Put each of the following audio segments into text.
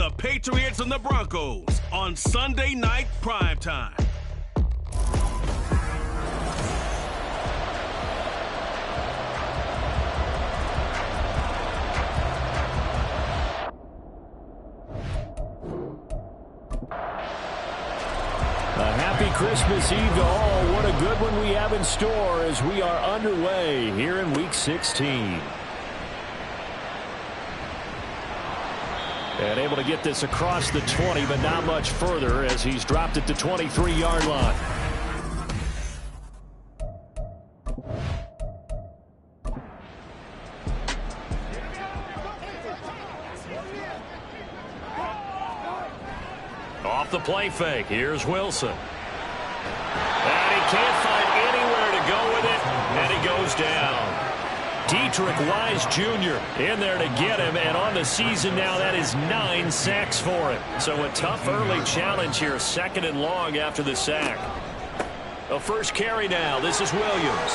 the Patriots and the Broncos on Sunday Night Primetime. A happy Christmas Eve to all. What a good one we have in store as we are underway here in Week 16. And able to get this across the 20, but not much further as he's dropped it to 23-yard line. Off the play fake, here's Wilson. And he can't find anywhere to go with it, and he goes down. Dietrich Wise Jr. in there to get him, and on the season now, that is 9 sacks for him. So a tough early challenge here, 2nd and long after the sack. A first carry now, this is Williams.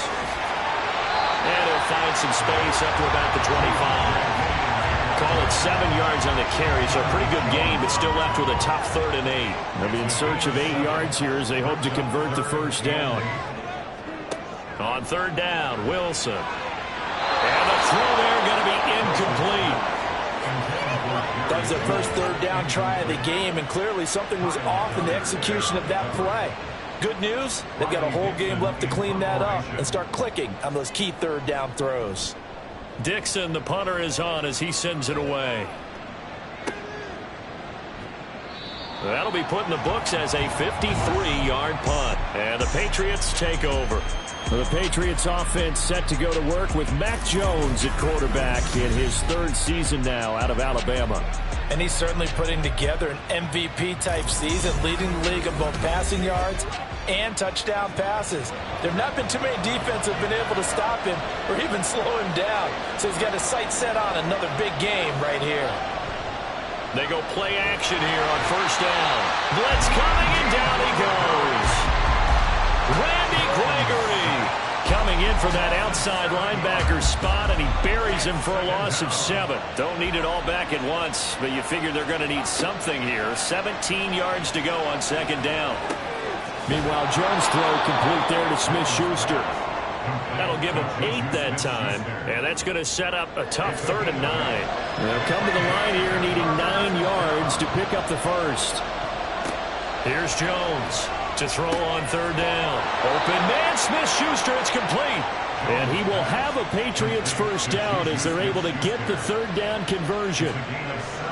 And he'll find some space up to about the 25. Call it 7 yards on the carry, so a pretty good gain, but still left with a tough 3rd and 8. They'll be in search of 8 yards here as they hope to convert the first down. On 3rd down, Wilson. And the throw there going to be incomplete. That was their first 3rd down try of the game, and clearly something was off in the execution of that play. Good news, they've got a whole game left to clean that up and start clicking on those key 3rd down throws. Dixon, the punter, is on as he sends it away. That'll be put in the books as a 53-yard punt. And the Patriots take over. The Patriots offense set to go to work with Mac Jones at quarterback in his 3rd season now out of Alabama. And he's certainly putting together an MVP-type season, leading the league in both passing yards and touchdown passes. There have not been too many defenses that have been able to stop him or even slow him down. So he's got his sights set on another big game right here. They go play action here on 1st down. Blitz coming, and down he goes. Randy Gregory coming in for that outside linebacker spot, and he buries him for a loss of 7. Don't need it all back at once, but you figure they're going to need something here. 17 yards to go on 2nd down. Meanwhile, Jones' throw complete there to Smith-Schuster. That'll give him 8 that time, and that's going to set up a tough 3rd and 9. They'll come to the line here needing 9 yards to pick up the first. Here's Jones to throw on 3rd down. Open man, Smith-Schuster, it's complete. And he will have a Patriots first down as they're able to get the 3rd down conversion.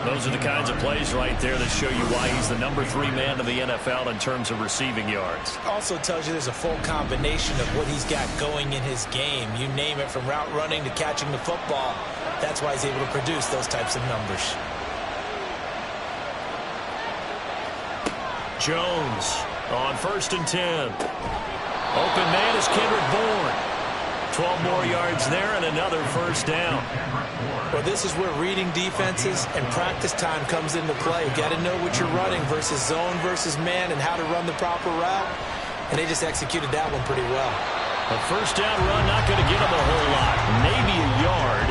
Those are the kinds of plays right there that show you why he's the number 3 man in the NFL in terms of receiving yards. Also tells you there's a full combination of what he's got going in his game. You name it, from route running to catching the football. That's why he's able to produce those types of numbers. Jones on 1st and 10. Open man is Kendrick Bourne. 12 more yards there and another first down. Well, this is where reading defenses and practice time comes into play. You got to know what you're running versus zone versus man and how to run the proper route. And they just executed that one pretty well. A first down run, not going to get them a whole lot. Maybe a yard.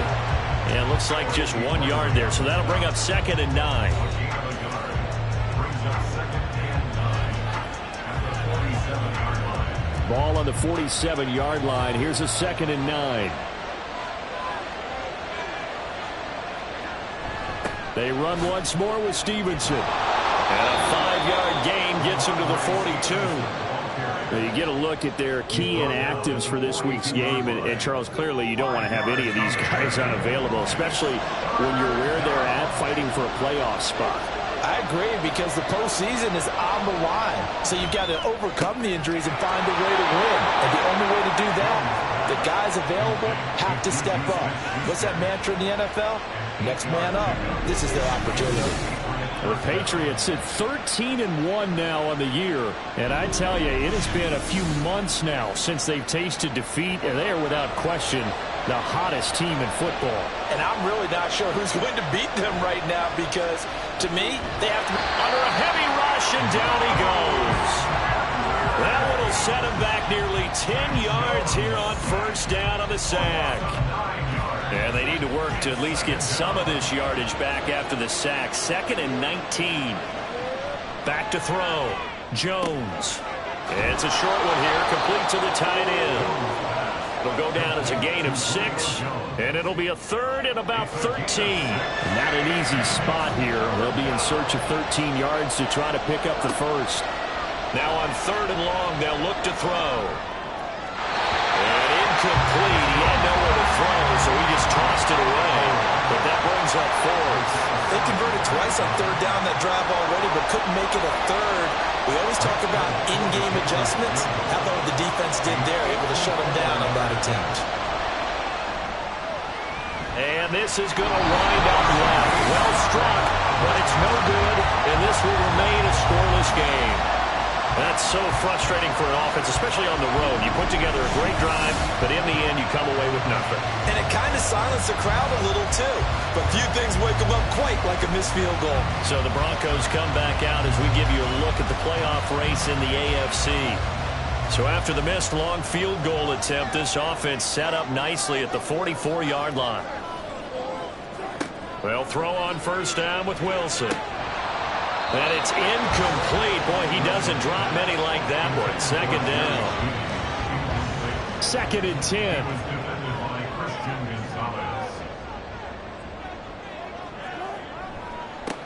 And it looks like just 1 yard there. So that'll bring up 2nd and 9. Ball on the 47-yard line. Here's a 2nd and 9. They run once more with Stevenson. And a 5-yard gain gets him to the 42. Now you get a look at their key inactives for this week's game. And Charles, clearly you don't want to have any of these guys unavailable, especially when you're where they're at fighting for a playoff spot. I agree, because the postseason is on the line. So you've got to overcome the injuries and find a way to win. And the only way to do that, the guys available have to step up. What's that mantra in the NFL? Next man up. This is their opportunity. The Patriots at 13-1 now on the year. And I tell you, it has been a few months now since they've tasted defeat, and they are without question the hottest team in football. And I'm really not sure who's going to beat them right now, because to me, they have to be under a heavy rush, and down he goes. That one will set him back nearly 10 yards here on first down on the sack. And they need to work to at least get some of this yardage back after the sack. 2nd and 19. Back to throw. Jones. It's a short one here, complete to the tight end. It'll go down as a gain of 6, and it'll be a 3rd and about 13. Not an easy spot here. They'll be in search of 13 yards to try to pick up the first. Now on 3rd and long, they'll look to throw. And incomplete. He had nowhere to throw, so he just tossed it away. But that brings up 4th. They converted twice on 3rd down that drive already, but couldn't make it a 3rd. We always talk about in-game adjustments. How about what the defense did there, able to shut them down on that attempt. And this is going to wind up left. Well struck, but it's no good, and this will remain a scoreless game. That's so frustrating for an offense, especially on the road. You put together a great drive, but in the end, you come away with nothing. And it kind of silenced the crowd a little, too. But few things wake them up quite like a missed field goal. So the Broncos come back out as we give you a look at the playoff race in the AFC. So after the missed long field goal attempt, this offense set up nicely at the 44-yard line. They'll throw on 1st down with Wilson. And it's incomplete. Boy, he doesn't drop many like that one. 2nd down. 2nd and 10.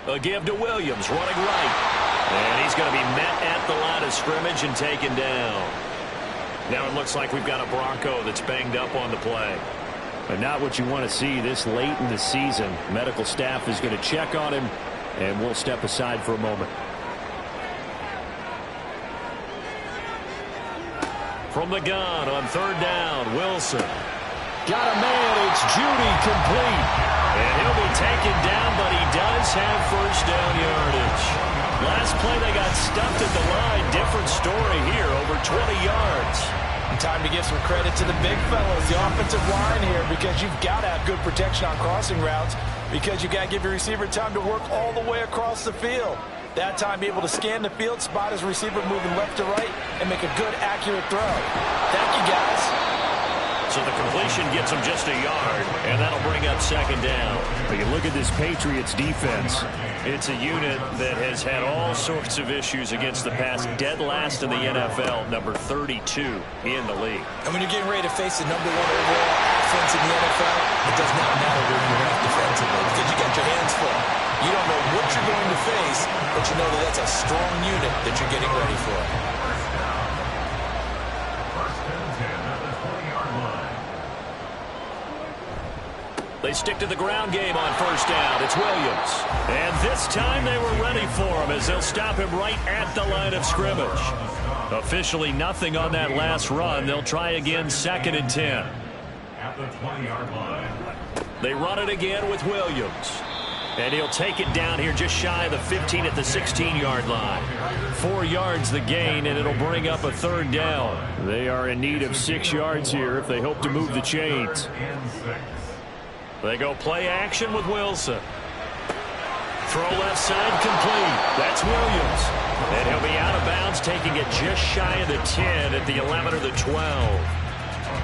A give to Williams, running right. And he's going to be met at the line of scrimmage and taken down. Now it looks like we've got a Bronco that's banged up on the play. But not what you want to see this late in the season. Medical staff is going to check on him, and we'll step aside for a moment. From the gun on 3rd down, Wilson. Got a man, it's Judy, complete. And he'll be taken down, but he does have 1st down yardage. Last play they got stuffed at the line. Different story here, over 20 yards. Time to give some credit to the big fellas, the offensive line here, because you've got to have good protection on crossing routes, because you've got to give your receiver time to work all the way across the field. That time, be able to scan the field, spot his receiver moving left to right, and make a good, accurate throw. Thank you, guys. So the completion gets him just a yard, and that'll bring up 2nd down. But you look at this Patriots defense. It's a unit that has had all sorts of issues against the pass, dead last in the NFL, number 32 in the league. And when you're getting ready to face the #1 overall offense in the NFL, it does not matter where you're at defensively, because you got your hands full. You don't know what you're going to face, but you know that that's a strong unit that you're getting ready for. They stick to the ground game on 1st down. It's Williams. And this time they were ready for him as they'll stop him right at the line of scrimmage. Officially nothing on that last run. They'll try again 2nd and 10. At the 20-yard line. They run it again with Williams. And he'll take it down here just shy of the 15 at the 16-yard line. 4 yards the gain, and it'll bring up a 3rd down. They are in need of 6 yards here if they hope to move the chains. They go play action with Wilson. Throw left side complete. That's Williams. And he'll be out of bounds, taking it just shy of the 10 at the 11 or the 12.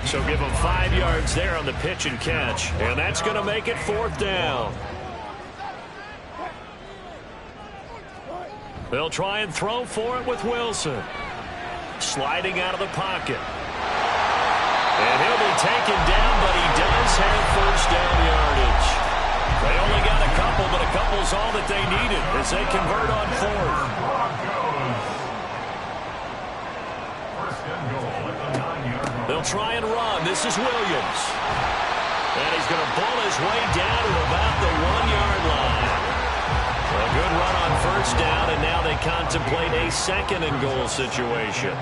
So give him 5 yards there on the pitch and catch. And that's going to make it 4th down. They'll try and throw for it with Wilson. Sliding out of the pocket. And he'll be taken down, but he does have 1st down yardage. They only got a couple, but a couple's all that they needed as they convert on 4th. They'll try and run. This is Williams. And he's going to pull his way down to about the 1-yard line. A good run on 1st down, and now they contemplate a 2nd and goal situation.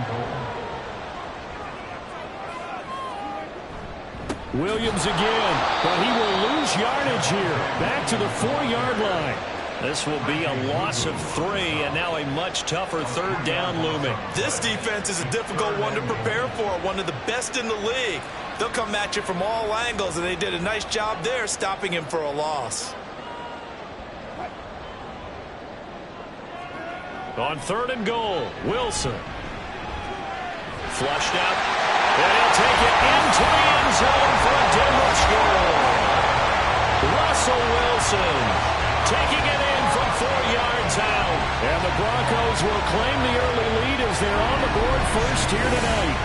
Williams again, but he will lose yardage here. Back to the 4-yard line. This will be a loss of 3, and now a much tougher 3rd down looming. This defense is a difficult one to prepare for, one of the best in the league. They'll come at you from all angles, and they did a nice job there stopping him for a loss. On 3rd and goal, Wilson. Flushed out. And he'll take it into the end zone for a Denver score. Wilson taking it in from 4 yards out. And the Broncos will claim the early lead as they're on the board first here tonight.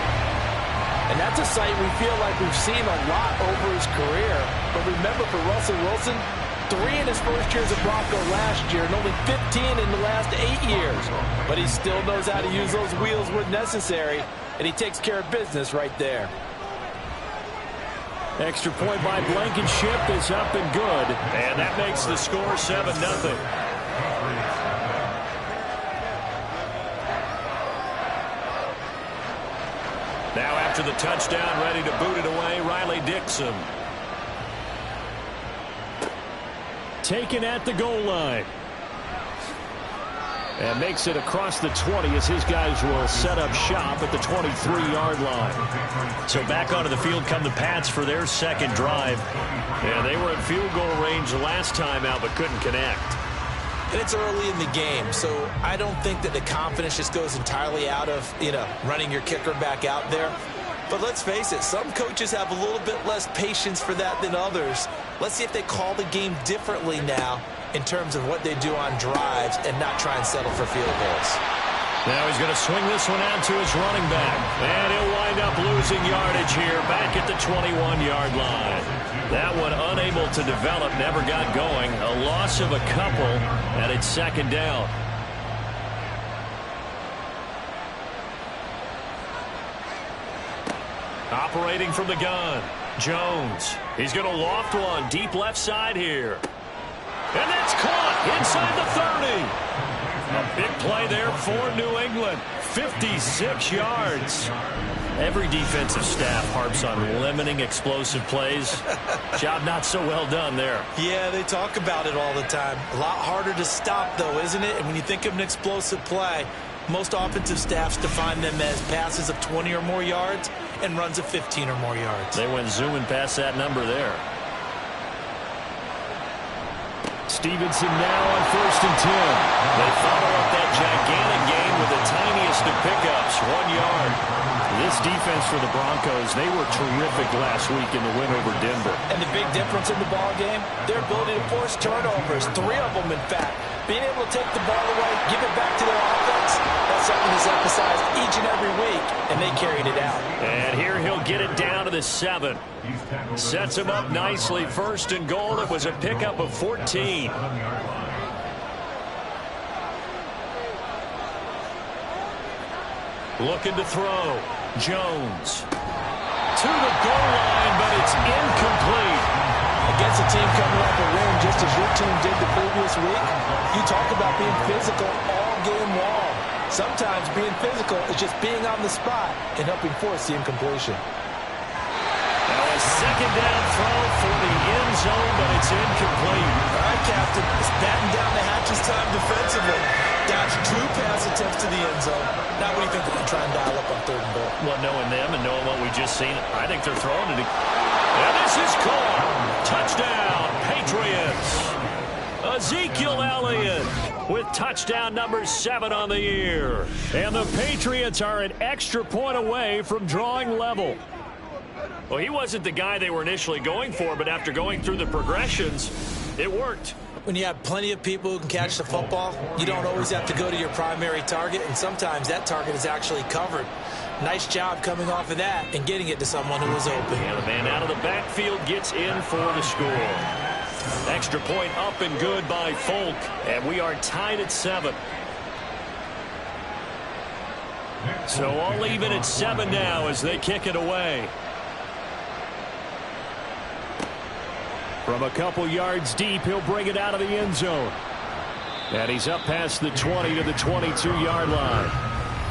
And that's a sight we feel like we've seen a lot over his career. But remember, for Russell Wilson, 3 in his first year as a Bronco last year and only 15 in the last 8 years. But he still knows how to use those wheels when necessary, and he takes care of business right there. Extra point by Blankenship is up and good. And that makes the score 7-0. Now after the touchdown, ready to boot it away, Riley Dixon. Taken at the goal line. And makes it across the 20 as his guys will set up shop at the 23-yard line. So back onto the field come the Pats for their second drive. Yeah, they were in field goal range the last time out but couldn't connect. And it's early in the game, so I don't think that the confidence just goes entirely out of, running your kicker back out there. But let's face it, some coaches have a little bit less patience for that than others. Let's see if they call the game differently now in terms of what they do on drives and not try and settle for field goals. Now he's going to swing this one out to his running back. And he'll wind up losing yardage here back at the 21-yard line. That one unable to develop, never got going. A loss of a couple, and it's second down. Operating from the gun, Jones. He's going to loft one deep left side here. And that's caught inside the 30. A big play there for New England. 56 yards. Every defensive staff harps on limiting explosive plays. Job not so well done there. Yeah, they talk about it all the time. A lot harder to stop, though, isn't it? And when you think of an explosive play, most offensive staffs define them as passes of 20 or more yards and runs of 15 or more yards. They went zooming past that number there. Stevenson now on 1st and 10. They follow up that gigantic gain with the tiniest of pickups, 1 yard. This defense for the Broncos, they were terrific last week in the win over Denver. And the big difference in the ball game, their ability to force turnovers, 3 of them in fact. Being able to take the ball away, give it back to their offense, that's something that's emphasized each and every week, and they carried it out. And here he'll get it down to the 7. Sets him up nicely. 1st and goal. It was a pickup of 14. Looking to throw. Jones. To the goal line, but it's incomplete. Against a team coming off a win just as your team did the previous week, you talk about being physical all game long. Sometimes being physical is just being on the spot and helping force the incompletion. Now a second down throw for the end zone, but it's incomplete. All right, Captain, it's batten down the hatches time defensively. Dodge 2 pass attempts to the end zone. Now what do you think they're going to try and dial up on 3rd and goal? Well, knowing them and knowing what we just seen, I think they're throwing it. And this is caught. Touchdown, Patriots. Ezekiel Elliott with touchdown number 7 on the year. And the Patriots are an extra point away from drawing level. Well, he wasn't the guy they were initially going for, but after going through the progressions, it worked. When you have plenty of people who can catch the football, you don't always have to go to your primary target, and sometimes that target is actually covered. Nice job coming off of that and getting it to someone who was open. And the man out of the backfield gets in for the score. Extra point up and good by Folk, and we are tied at 7. So all even at 7 now as they kick it away. From a couple yards deep, he'll bring it out of the end zone. And he's up past the 20 to the 22-yard line.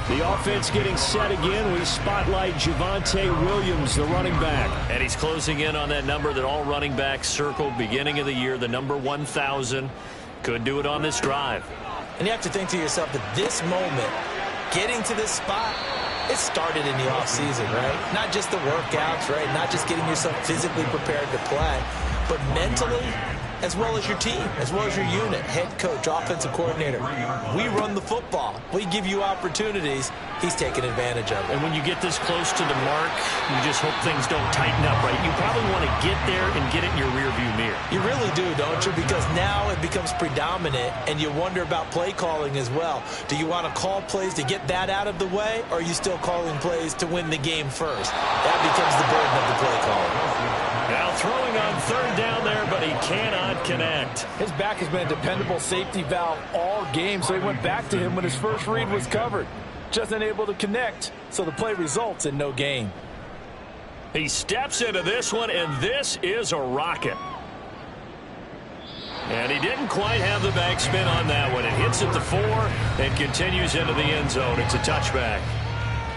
The offense getting set again. We spotlight Javonte Williams, the running back. And he's closing in on that number that all running backs circled beginning of the year, the number 1,000. Could do it on this drive. And you have to think to yourself that this moment, getting to this spot, it started in the offseason, right? Not just the workouts, right? Not just getting yourself physically prepared to play, but mentally, as well as your team, as well as your unit, head coach, offensive coordinator. We run the football. We give you opportunities. He's taking advantage of it. And when you get this close to the mark, you just hope things don't tighten up, right? You probably want to get there and get it in your rearview mirror. You really do, don't you? Because now it becomes predominant, and you wonder about play calling as well. Do you want to call plays to get that out of the way, or are you still calling plays to win the game first? That becomes the burden of the play calling. Now throwing on third down there, but he cannot connect. His back has been a dependable safety valve all game, so he went back to him when his first read was covered. Just unable to connect, so the play results in no gain. He steps into this one, and this is a rocket. And he didn't quite have the backspin on that one. It hits at the 4 and continues into the end zone. It's a touchback.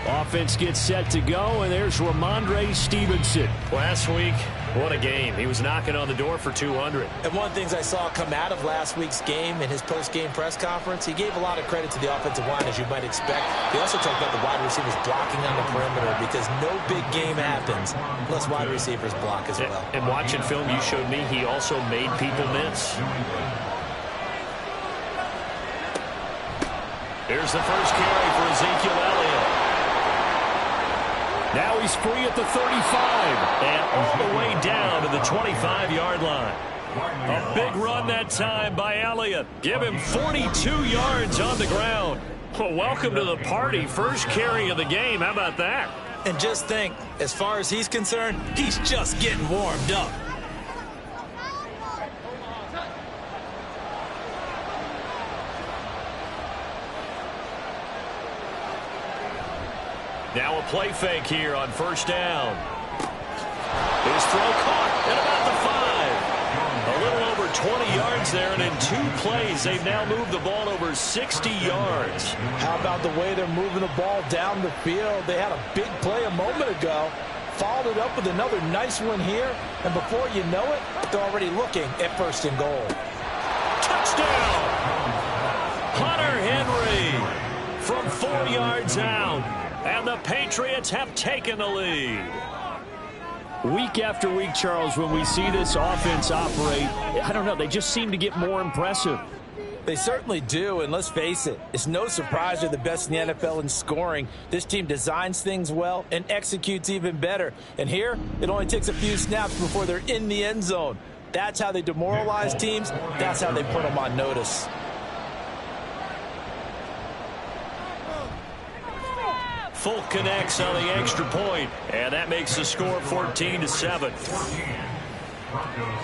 Offense gets set to go, and there's Ramondre Stevenson. Last week, what a game. He was knocking on the door for 200. And one of the things I saw come out of last week's game in his post-game press conference, he gave a lot of credit to the offensive line, as you might expect. He also talked about the wide receivers blocking on the perimeter, because no big game happens unless wide receivers block as well. And watching film, you showed me he also made people miss. Here's the first carry for Ezekiel Elliott. Now he's free at the 35. And all the way down to the 25-yard line. A big run that time by Elliott. Give him 42 yards on the ground. Well, welcome to the party. First carry of the game. How about that? And just think, as far as he's concerned, he's just getting warmed up. Now a play fake here on first down. His throw caught at about the 5. A little over 20 yards there, and in 2 plays, they've now moved the ball over 60 yards. How about the way they're moving the ball down the field? They had a big play a moment ago, followed it up with another nice one here, and before you know it, they're already looking at first and goal. Touchdown! Hunter Henry from 4 yards out. And the Patriots have taken the lead. Week after week, Charles, when we see this offense operate, I don't know, they just seem to get more impressive. They certainly do, and let's face it, it's no surprise they're the best in the NFL in scoring. This team designs things well and executes even better. And here, it only takes a few snaps before they're in the end zone. That's how they demoralize teams. That's how they put them on notice. Folk connects on the extra point, and that makes the score 14-7.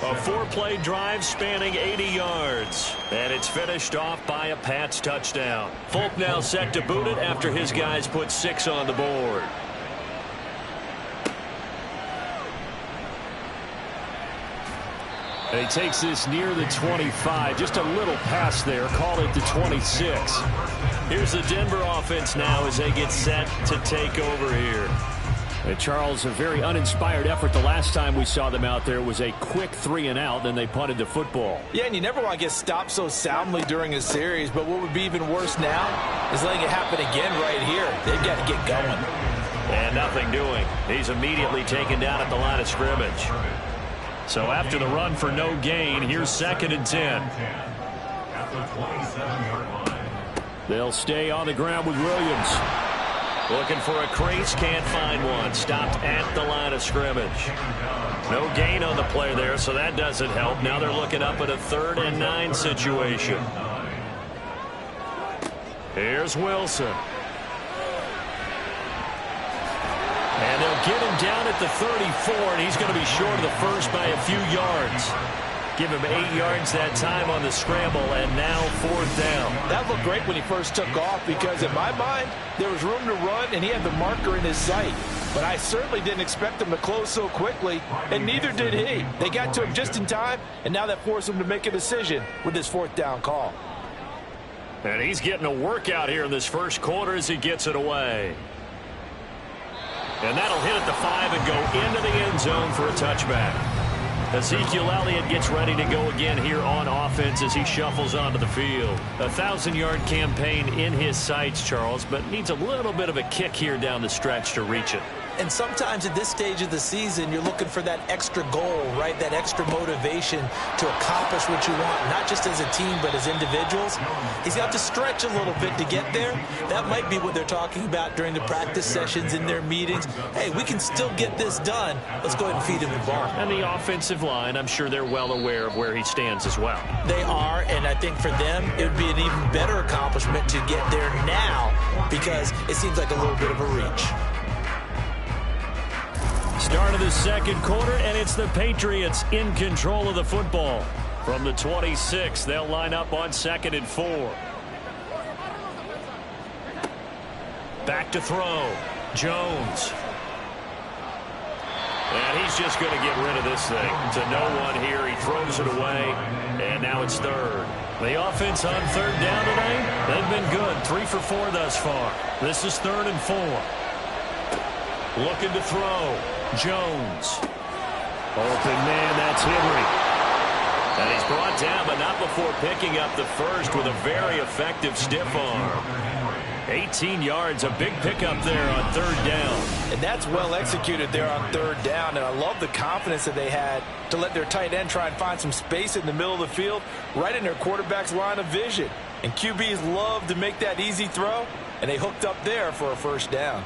A 4-play drive spanning 80 yards, and it's finished off by a Pats touchdown. Folk now set to boot it after his guys put 6 on the board. And he takes this near the 25. Just a little pass there. Call it the 26. Here's the Denver offense now as they get set to take over here. And Charles, a very uninspired effort. The last time we saw them out there was a quick 3-and-out, then they punted the football. Yeah, and you never want to get stopped so soundly during a series, but what would be even worse now is letting it happen again right here. They've got to get going. And nothing doing. He's immediately taken down at the line of scrimmage. So after the run for no gain, here's 2nd and 10. They'll stay on the ground with Williams. Looking for a crease, can't find one. Stopped at the line of scrimmage. No gain on the play there, so that doesn't help. Now they're looking up at a 3rd and 9 situation. Here's Wilson. And they'll get him down at the 34, and he's going to be short of the first by a few yards. Give him 8 yards that time on the scramble, and now 4th down. That looked great when he first took off because, in my mind, there was room to run, and he had the marker in his sight. But I certainly didn't expect him to close so quickly, and neither did he. They got to him just in time, and now that forced him to make a decision with his 4th down call. And he's getting a workout here in this first quarter as he gets it away. And that'll hit at the 5 and go into the end zone for a touchback. Ezekiel Elliott gets ready to go again here on offense as he shuffles onto the field. A 1,000-yard campaign in his sights, Charles, but needs a little bit of a kick here down the stretch to reach it. And sometimes at this stage of the season, you're looking for that extra goal, right? That extra motivation to accomplish what you want, not just as a team, but as individuals. He's got to stretch a little bit to get there. That might be what they're talking about during the practice sessions, in their meetings. Hey, we can still get this done. Let's go ahead and feed him the ball. And the offensive line, I'm sure they're well aware of where he stands as well. They are, and I think for them, it would be an even better accomplishment to get there now, because it seems like a little bit of a reach. Start of the second quarter, and it's the Patriots in control of the football. From the 26, they'll line up on 2nd and 4. Back to throw. Jones. And he's just going to get rid of this thing. To no one here. He throws it away, and now it's 3rd. The offense on 3rd down tonight, they've been good. 3 for 4 thus far. This is 3rd and 4. Looking to throw. Jones. Open man, that's Henry. And he's brought down, but not before picking up the first with a very effective stiff arm. 18 yards, a big pickup there on 3rd down. And that's well executed there on 3rd down, and I love the confidence that they had to let their tight end try and find some space in the middle of the field, right in their quarterback's line of vision. And QBs love to make that easy throw, and they hooked up there for a 1st down.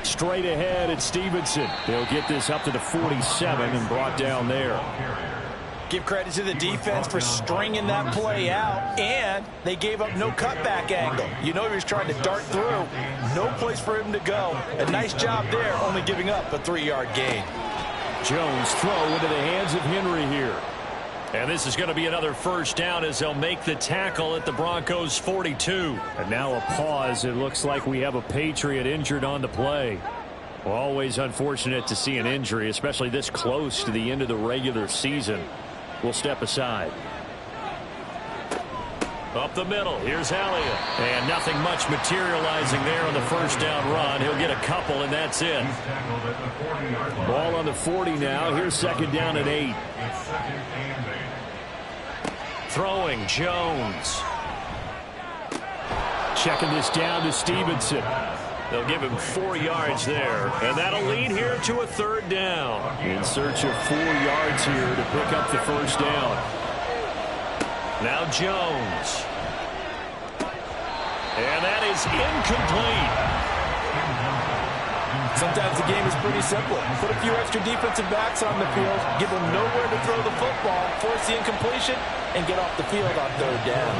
Straight ahead at Stevenson. They'll get this up to the 47 and brought down there. Give credit to the defense for stringing that play out, and they gave up no cutback angle. You know he was trying to dart through. No place for him to go. A nice job there, only giving up a 3-yard gain. Jones throw into the hands of Henry here. And this is going to be another 1st down as they'll make the tackle at the Broncos' 42. And now a pause. It looks like we have a Patriot injured on the play. Well, always unfortunate to see an injury, especially this close to the end of the regular season. We'll step aside. Up the middle. Here's Elliott. And nothing much materializing there on the 1st down run. He'll get a couple, and that's it. Ball on the 40 now. Here's 2nd down and 8. Throwing, Jones. Checking this down to Stevenson. They'll give him 4 yards there, and that'll lead here to a 3rd down. In search of 4 yards here to pick up the 1st down. Now Jones. And that is incomplete. Sometimes the game is pretty simple. Put a few extra defensive backs on the field, give them nowhere to throw the football, force the incompletion, and get off the field on 3rd down.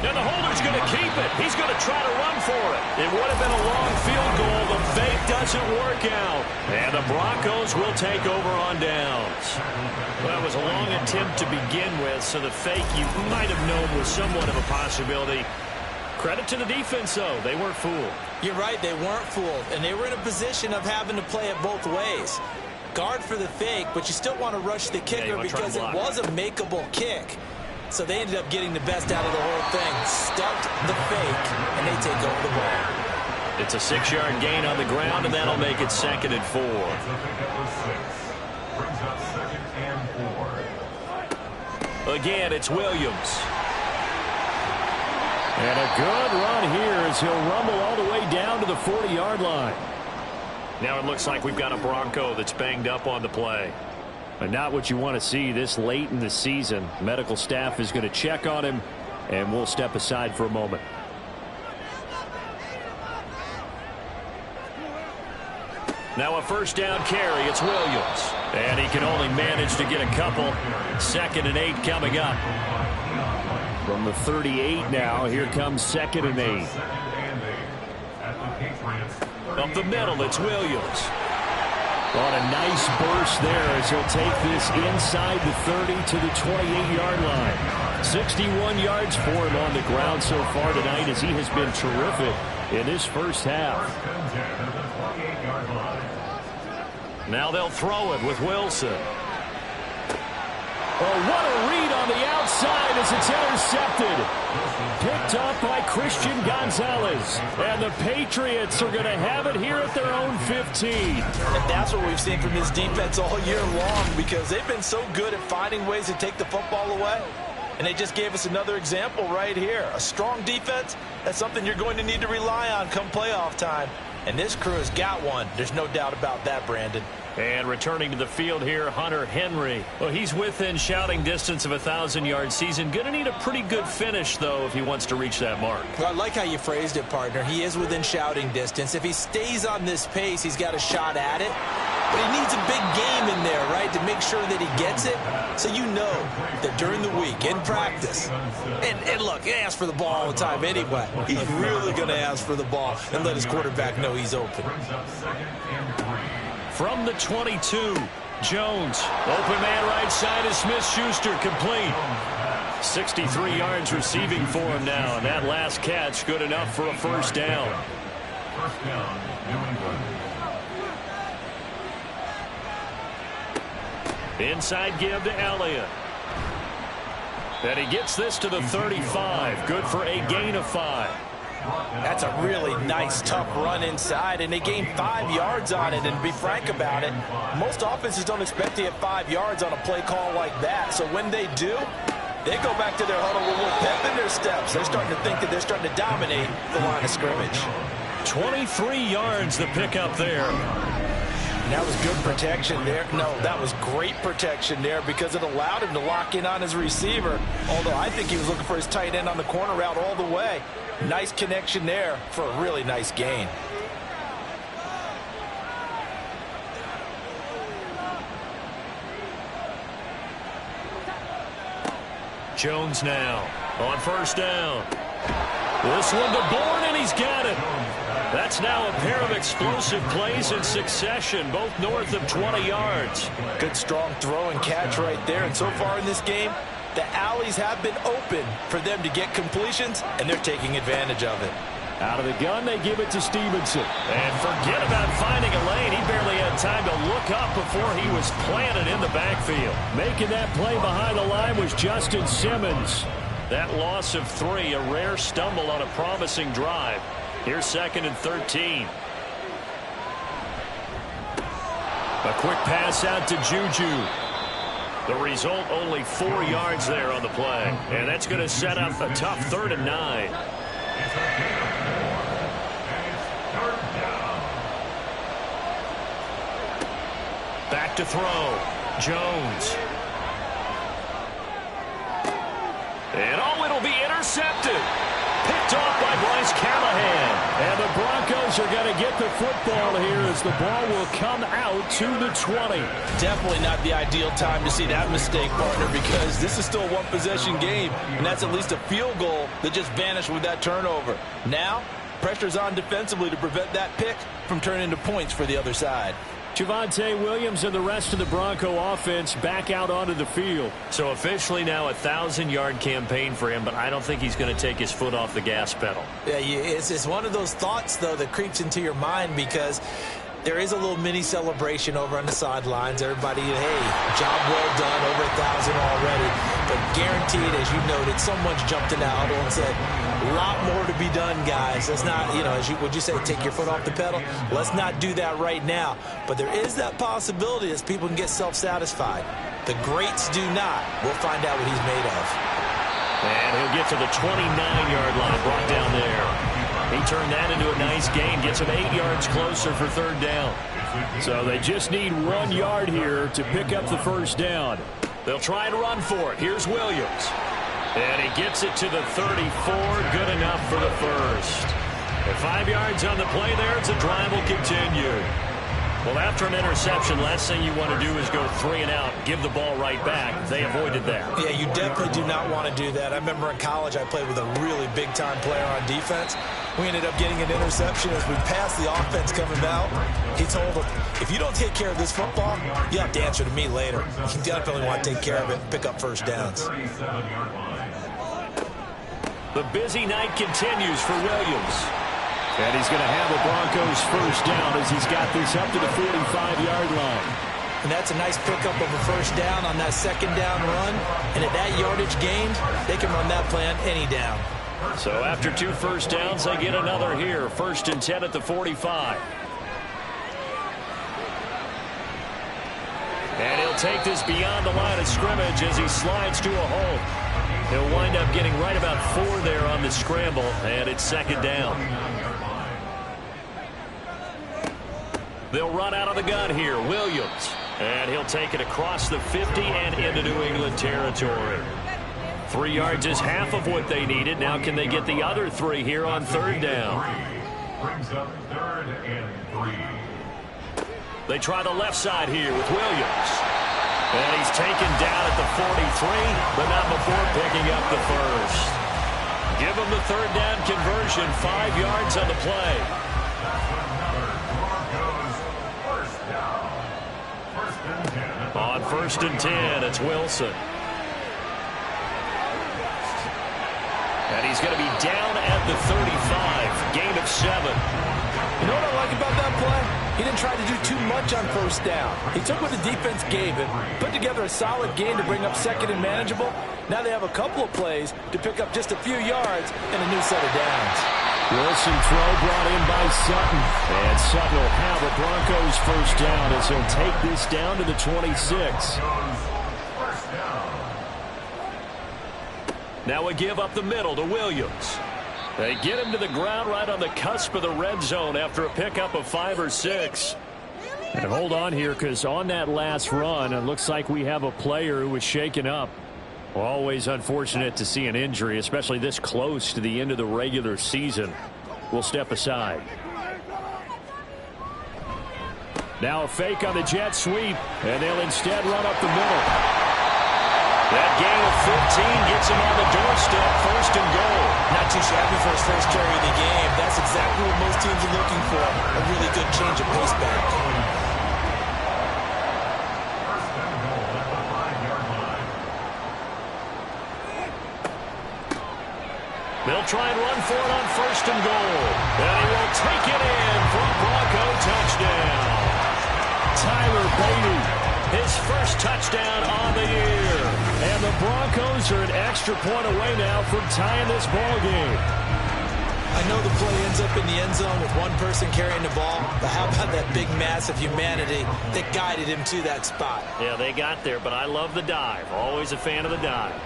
And the holder's going to keep it. He's going to try to run for it. It would have been a long field goal. The fake doesn't work out. And the Broncos will take over on downs. Well, it was a long attempt to begin with, so the fake you might have known was somewhat of a possibility. Credit to the defense, though. They weren't fooled. You're right, they weren't fooled. And they were in a position of having to play it both ways. Guard for the fake, but you still want to rush the kicker because it was a makeable kick. So they ended up getting the best out of the whole thing. Stuffed the fake, and they take over the ball. It's a 6-yard gain on the ground, and that'll make it 2nd and 4. Again, it's Williams. And a good run here as he'll rumble all the way down to the 40-yard line. Now it looks like we've got a Bronco that's banged up on the play. But not what you want to see this late in the season. Medical staff is going to check on him, and we'll step aside for a moment. Now a 1st down carry. It's Williams. And he can only manage to get a couple. 2nd and 8 coming up. From the 38 now, here comes 2nd and 8. Up the middle, it's Williams. On a nice burst there as he'll take this inside the 30 to the 28-yard line. 61 yards for him on the ground so far tonight as he has been terrific in this 1st half. Now they'll throw it with Wilson. Oh, what a read on the outside. outside as it's intercepted. Picked up by Christian Gonzalez. And the Patriots are going to have it here at their own 15. And that's what we've seen from this defense all year long, because they've been so good at finding ways to take the football away. And they just gave us another example right here. A strong defense, that's something you're going to need to rely on come playoff time. And this crew has got one. There's no doubt about that, Brandon. And returning to the field here, Hunter Henry. Well, he's within shouting distance of a 1,000-yard season. Going to need a pretty good finish, though, if he wants to reach that mark. Well, I like how you phrased it, partner. He is within shouting distance. If he stays on this pace, he's got a shot at it. But he needs a big game in there, right, to make sure that he gets it. So you know that during the week, in practice, and look, he asks for the ball all the time anyway. He's really going to ask for the ball and let his quarterback know he's open. From the 22, Jones. Open man right side is Smith-Schuster, complete. 63 yards receiving for him now, and that last catch good enough for a first down. Inside give to Elliott. And he gets this to the 35. Good for a gain of 5. That's a really nice, tough run inside, and they gained 5 yards on it. And to be frank about it, most offenses don't expect to get 5 yards on a play call like that. So when they do, they go back to their huddle with a little pep in their steps. They're starting to think that they're starting to dominate the line of scrimmage. 23 yards the pickup there. And that was good protection there. No, that was great protection there because it allowed him to lock in on his receiver. Although I think he was looking for his tight end on the corner route all the way. Nice connection there for a really nice gain. Jones now on first down. This one to Bourne, and he's got it. That's now a pair of explosive plays in succession, both north of 20 yards. Good strong throw and catch right there. And so far in this game, the alleys have been open for them to get completions, and they're taking advantage of it. Out of the gun, they give it to Stevenson. And forget about finding a lane. He barely had time to look up before he was planted in the backfield. Making that play behind the line was Justin Simmons. That loss of 3, a rare stumble on a promising drive. Here's 2nd and 13. A quick pass out to Juju. The result, only 4 yards there on the play. And that's going to set up a tough 3rd and 9. Back to throw. Jones. And it'll be intercepted. Picked off by Bryce Callahan. And the Broncos are going to get the football here as the ball will come out to the 20. Definitely not the ideal time to see that mistake, partner, because this is still a one-possession game, and that's at least a field goal that just vanished with that turnover. Now, pressure's on defensively to prevent that pick from turning into points for the other side. Javonte Williams and the rest of the Bronco offense back out onto the field. So officially now a 1,000-yard campaign for him, but I don't think he's going to take his foot off the gas pedal. Yeah, it's one of those thoughts, though, that creeps into your mind because there is a little mini celebration over on the sidelines. Everybody, hey, job well done, over 1,000 already. But guaranteed, as you noted, someone's jumped in the huddle and said, a lot more to be done, guys. Let's not, would you say, take your foot off the pedal? Let's not do that right now. But there is that possibility that people can get self-satisfied. The greats do not. We'll find out what he's made of. And he'll get to the 29-yard line, brought down there. He turned that into a nice gain, gets him 8 yards closer for 3rd down. So they just need 1 yard here to pick up the first down. They'll try and run for it. Here's Williams. And he gets it to the 34. Good enough for the first. And 5 yards on the play there. It's a drive will continue. Well, after an interception, last thing you want to do is go 3 and out, give the ball right back. They avoided that. Yeah, you definitely do not want to do that. I remember in college I played with a really big-time player on defense. We ended up getting an interception as we passed the offense coming out. He told him, if you don't take care of this football, you have to answer to me later. You definitely want to take care of it and pick up first downs. The busy night continues for Williams. And he's going to have the Broncos first down as he's got this up to the 45-yard line. And that's a nice pickup of a first down on that second down run. And at that yardage gained, they can run that play on any down. So after 2 first downs, they get another here. 1st and 10 at the 45. And he'll take this beyond the line of scrimmage as he slides to a hole. He'll wind up getting right about 4 there on the scramble, and it's 2nd down. They'll run out of the gun here. Williams. And he'll take it across the 50 and into New England territory. 3 yards is half of what they needed. Now can they get the other 3 here on 3rd down? Brings up 3rd and 3. They try the left side here with Williams. And he's taken down at the 43, but not before picking up the first. Give him the 3rd down conversion, 5 yards on the play. On 1st and 10, it's Wilson. And he's going to be down at the 35, gain of 7. You know what I like about that play? He didn't try to do too much on 1st down. He took what the defense gave him, put together a solid gain to bring up 2nd and manageable. Now they have a couple of plays to pick up just a few yards and a new set of downs. Wilson throw brought in by Sutton. And Sutton will have a Broncos first down as he'll take this down to the 26. Now a give up the middle to Williams. They get him to the ground right on the cusp of the red zone after a pickup of 5 or 6. And hold on here, because on that last run, it looks like we have a player who was shaken up. Always unfortunate to see an injury, especially this close to the end of the regular season. We'll step aside. Now a fake on the jet sweep, and they'll instead run up the middle. That gain of 15 gets him on the doorstep, 1st and goal. Not too shabby for his first carry of the game. That's exactly what most teams are looking for. A really good change of pace back. They'll try and run for it on 1st and goal. And he will take it in for a Bronco touchdown. Tyler Beatty, his first touchdown on the year. And the Broncos are an extra point away now from tying this ball game. I know the play ends up in the end zone with one person carrying the ball, but how about that big mass of humanity that guided him to that spot? Yeah, they got there, but I love the dive. Always a fan of the dive.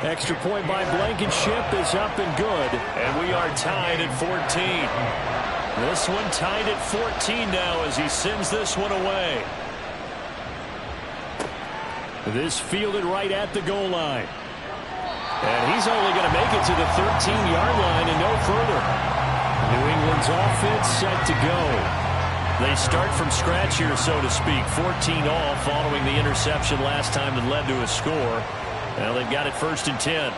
Extra point by Blankenship is up and good. And we are tied at 14. This one tied at 14 now as he sends this one away. This fielded right at the goal line. And he's only going to make it to the 13-yard line and no further. New England's offense set to go. They start from scratch here, so to speak. 14 all following the interception last time that led to a score. Well, they've got it 1st and 10.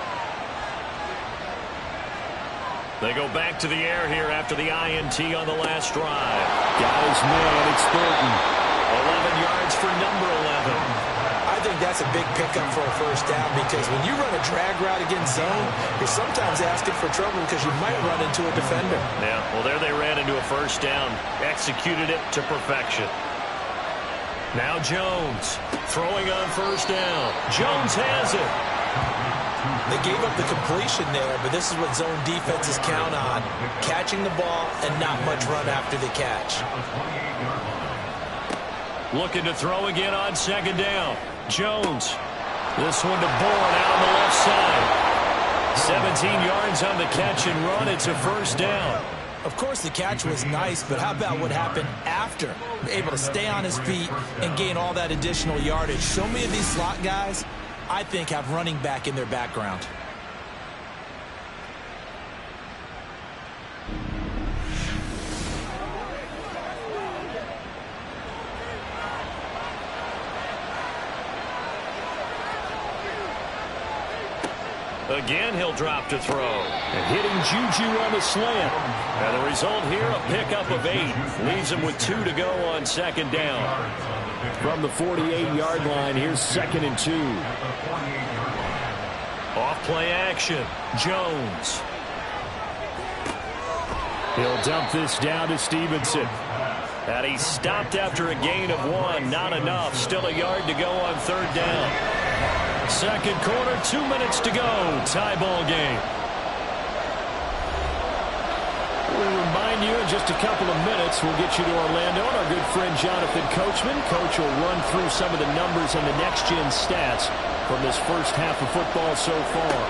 They go back to the air here after the INT on the last drive. Got his man, it's Thornton. 11 yards for number 11. I think that's a big pickup for a first down because when you run a drag route against zone, you're sometimes asking for trouble because you might run into a defender. Yeah, well, there they ran into a first down. Executed it to perfection. Now Jones throwing on 1st down. Jones has it. They gave up the completion there, but this is what zone defenses count on. Catching the ball and not much run after the catch. Looking to throw again on 2nd down. Jones. This one to Bourne out on the left side. 17 yards on the catch and run. It's a first down. Of course, the catch was nice, but how about what happened after? Able to stay on his feet and gain all that additional yardage. So many of these slot guys, I think, have running back in their background. Again, he'll drop to throw. And hitting Juju on the slant. And the result here, a pickup of 8. Leaves him with 2 to go on 2nd down. From the 48-yard line, here's 2nd and 2. Off play action. Jones. He'll dump this down to Stevenson. And he stopped after a gain of 1. Not enough. Still a yard to go on third down. Second quarter, 2 minutes to go. Tie ball game. We'll remind you in just a couple of minutes, we'll get you to Orlando and our good friend Jonathan Coachman. Coach will run through some of the numbers and the next-gen stats from this first half of football so far.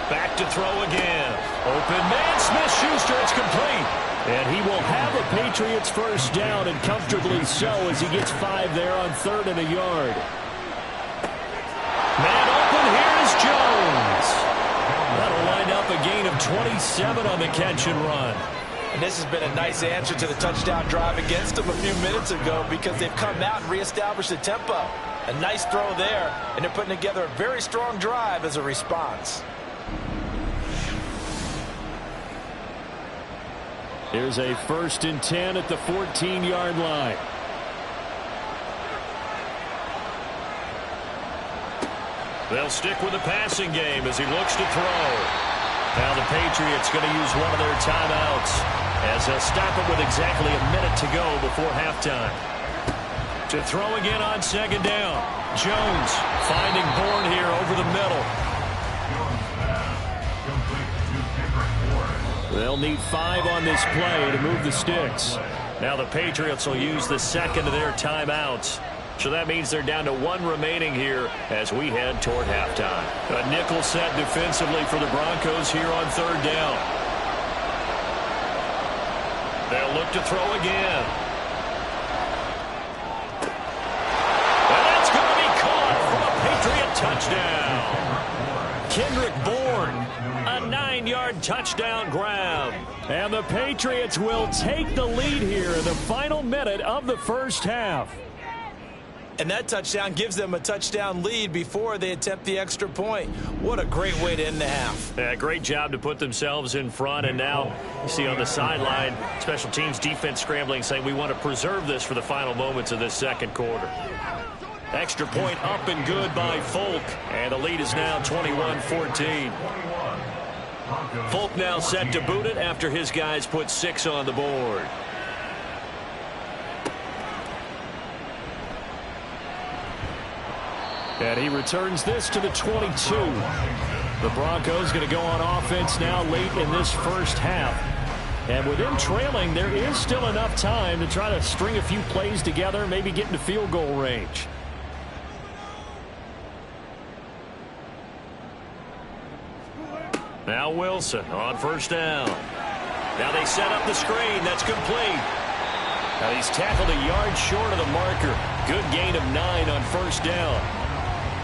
Back to throw again. Open man, Smith-Schuster, it's complete. And he will have a Patriots first down, and comfortably so, as he gets 5 there on 3rd and a yard. Man open, here is Jones. That'll line up a gain of 27 on the catch and run. And this has been a nice answer to the touchdown drive against them a few minutes ago, because they've come out and reestablished the tempo. A nice throw there, and they're putting together a very strong drive as a response. Here's a 1st and 10 at the 14-yard line. They'll stick with the passing game as he looks to throw. Now the Patriots going to use one of their timeouts as they'll stop it with exactly a minute to go before halftime. To throw again on 2nd down. Jones finding Bourne here over the middle. They'll need 5 on this play to move the sticks. Now the Patriots will use the second of their timeouts. So that means they're down to 1 remaining here as we head toward halftime. A nickel set defensively for the Broncos here on 3rd down. They'll look to throw again. And that's going to be caught for a Patriot touchdown. Kendrick Bourne, a 9-yard touchdown grab. And the Patriots will take the lead here in the final minute of the first half. And that touchdown gives them a touchdown lead before they attempt the extra point. What a great way to end the half. Yeah, great job to put themselves in front. And now you see on the sideline, special teams defense scrambling, saying we want to preserve this for the final moments of this second quarter. Extra point up and good by Folk. And the lead is now 21-14. Folk now set to boot it after his guys put 6 on the board. And he returns this to the 22. The Broncos going to go on offense now late in this first half. And with them trailing, there is still enough time to try to string a few plays together, maybe get into field goal range. Now Wilson on 1st down. Now they set up the screen. That's complete. Now he's tackled a yard short of the marker. Good gain of 9 on 1st down.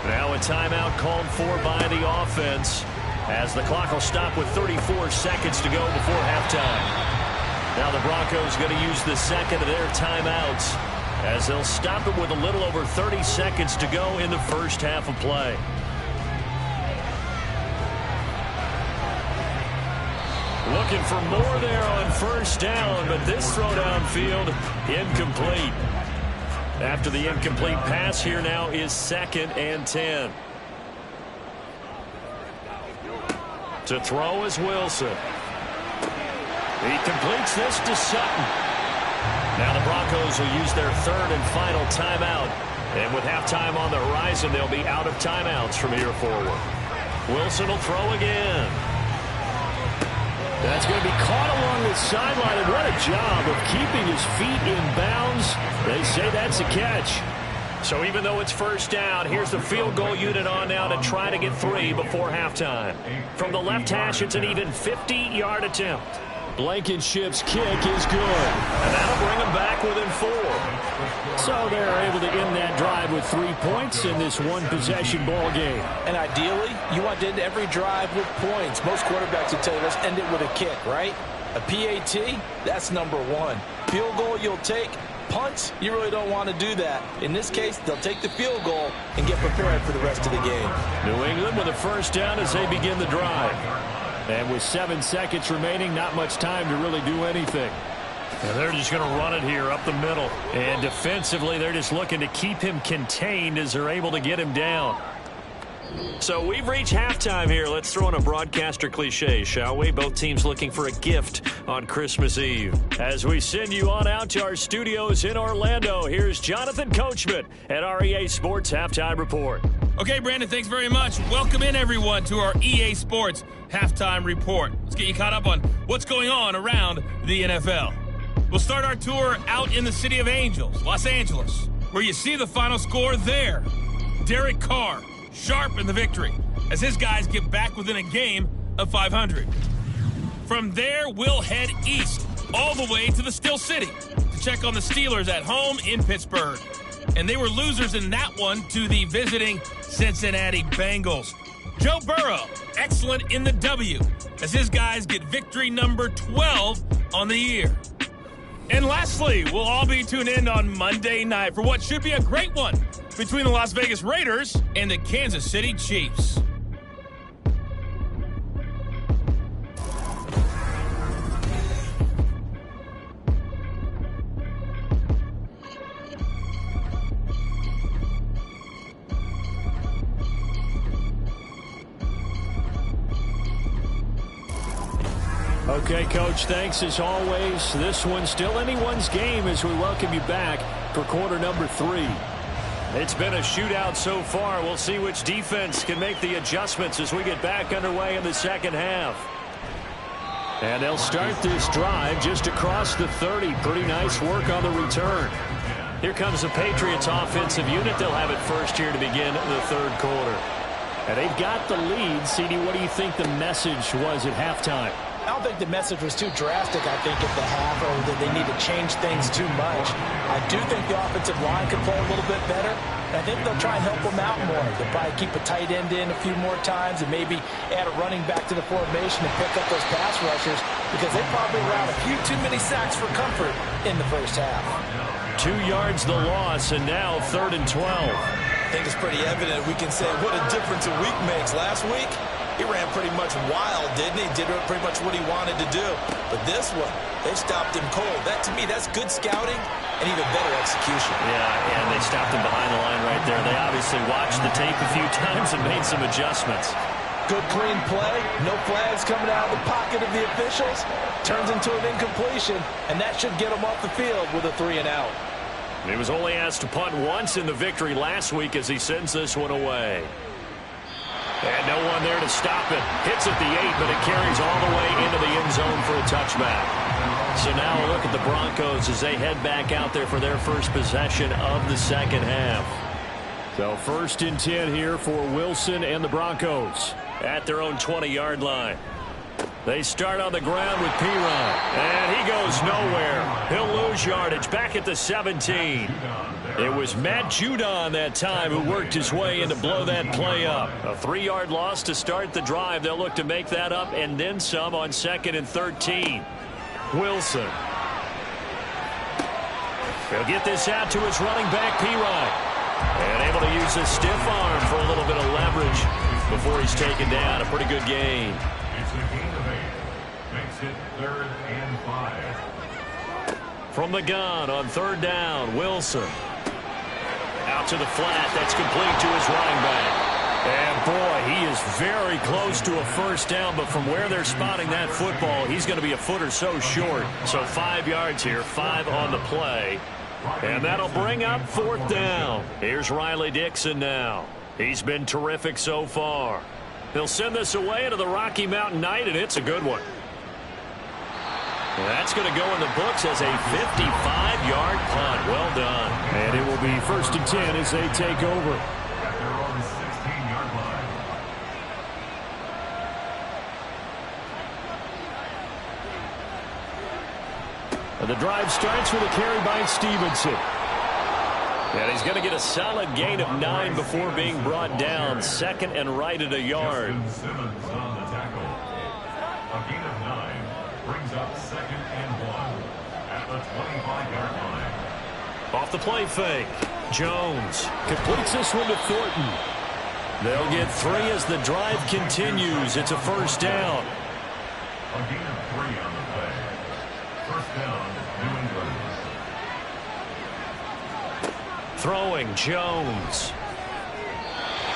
Now a timeout called for by the offense as the clock will stop with 34 seconds to go before halftime. Now the Broncos going to use the second of their timeouts as they'll stop it with a little over 30 seconds to go in the first half of play. Looking for more there on 1st down, but this throw downfield incomplete. After the incomplete pass, here now is 2nd and 10. To throw is Wilson. He completes this to Sutton. Now the Broncos will use their 3rd and final timeout. And with halftime on the horizon, they'll be out of timeouts from here forward. Wilson will throw again. That's going to be caught along the sideline, and what a job of keeping his feet in bounds. They say that's a catch. So even though it's 1st down, here's the field goal unit on now to try to get 3 before halftime. From the left hash, it's an even 50-yard attempt. Blankenship's kick is good. And that'll bring them back within 4. So they're able to end that drive with 3 points in this one-possession ball game. And ideally, you want to end every drive with points. Most quarterbacks will tell you, let's end it with a kick, right? A PAT, that's number 1. Field goal you'll take. Punts, you really don't want to do that. In this case, they'll take the field goal and get prepared for the rest of the game. New England with a 1st down as they begin the drive. And with 7 seconds remaining, not much time to really do anything. And they're just going to run it here up the middle. And defensively, they're just looking to keep him contained as they're able to get him down. So we've reached halftime here. Let's throw in a broadcaster cliche, shall we? Both teams looking for a gift on Christmas Eve. As we send you on out to our studios in Orlando, here's Jonathan Coachman at our EA Sports Halftime Report. Okay, Brandon, thanks very much. Welcome in, everyone, to our EA Sports Halftime Report. Let's get you caught up on what's going on around the NFL. We'll start our tour out in the city of Angels, Los Angeles, where you see the final score there. Derek Carr, sharp in the victory, as his guys get back within a game of 500. From there, we'll head east, all the way to the Steel City, to check on the Steelers at home in Pittsburgh. And they were losers in that one to the visiting Cincinnati Bengals. Joe Burrow, excellent in the W, as his guys get victory number 12 on the year. And lastly, we'll all be tuned in on Monday night for what should be a great one between the Las Vegas Raiders and the Kansas City Chiefs. Okay, Coach, thanks as always. This one's still anyone's game as we welcome you back for quarter number 3. It's been a shootout so far. We'll see which defense can make the adjustments as we get back underway in the second half. And they'll start this drive just across the 30. Pretty nice work on the return. Here comes the Patriots offensive unit. They'll have it first here to begin the third quarter. And they've got the lead. CD, what do you think the message was at halftime? I don't think the message was too drastic, I think, at the half, or that they need to change things too much. I do think the offensive line could play a little bit better. I think they'll try and help them out more. They'll probably keep a tight end in a few more times and maybe add a running back to the formation and pick up those pass rushers, because they probably allowed a few too many sacks for comfort in the first half. 2 yards the loss, and now 3rd and 12. I think it's pretty evident we can say what a difference a week makes. Last week, he ran pretty much wild, didn't he? Did pretty much what he wanted to do. But this one, they stopped him cold. That, to me, that's good scouting and even better execution. Yeah, and they stopped him behind the line right there. They obviously watched the tape a few times and made some adjustments. Good, clean play. No flags coming out of the pocket of the officials. Turns into an incompletion, and that should get him off the field with a 3-and-out. He was only asked to punt once in the victory last week as he sends this one away. And no one there to stop it. Hits at the 8, but it carries all the way into the end zone for a touchback. So now a look at the Broncos as they head back out there for their first possession of the second half. So 1st and 10 here for Wilson and the Broncos. At their own 20-yard line. They start on the ground with Piron. And he goes nowhere. He'll lose yardage back at the 17. It was Matt Judon that time who worked his way in to blow that play up. A 3-yard loss to start the drive. They'll look to make that up and then some on 2nd and 13. Wilson. He'll get this out to his running back, Piron. And able to use his stiff arm for a little bit of leverage before he's taken down. A pretty good gain. It's a gain of 8. Makes it 3rd and 5. From the gun on 3rd down, Wilson. Out to the flat. That's complete to his running back. And, boy, he is very close to a first down, but from where they're spotting that football, he's going to be a foot or so short. So 5 yards here, 5 on the play. And that'll bring up 4th down. Here's Riley Dixon now. He's been terrific so far. He'll send this away into the Rocky Mountain Night, and it's a good one. That's going to go in the books as a 55-yard punt. Well done. And it will be 1st and 10 as they take over. At their own 16-yard line. The drive starts with a carry by Stevenson. And he's going to get a solid gain of 9 before being brought down. 2nd and right at a yard. Simmons on the tackle. A gain of 9 brings up 2nd and 1 at the 25-yard line. Off the play fake. Jones Completes this one to Thornton. They'll get 3 as the drive continues. It's a first down. A gain of 3 on the play. First down, New England. Throwing Jones.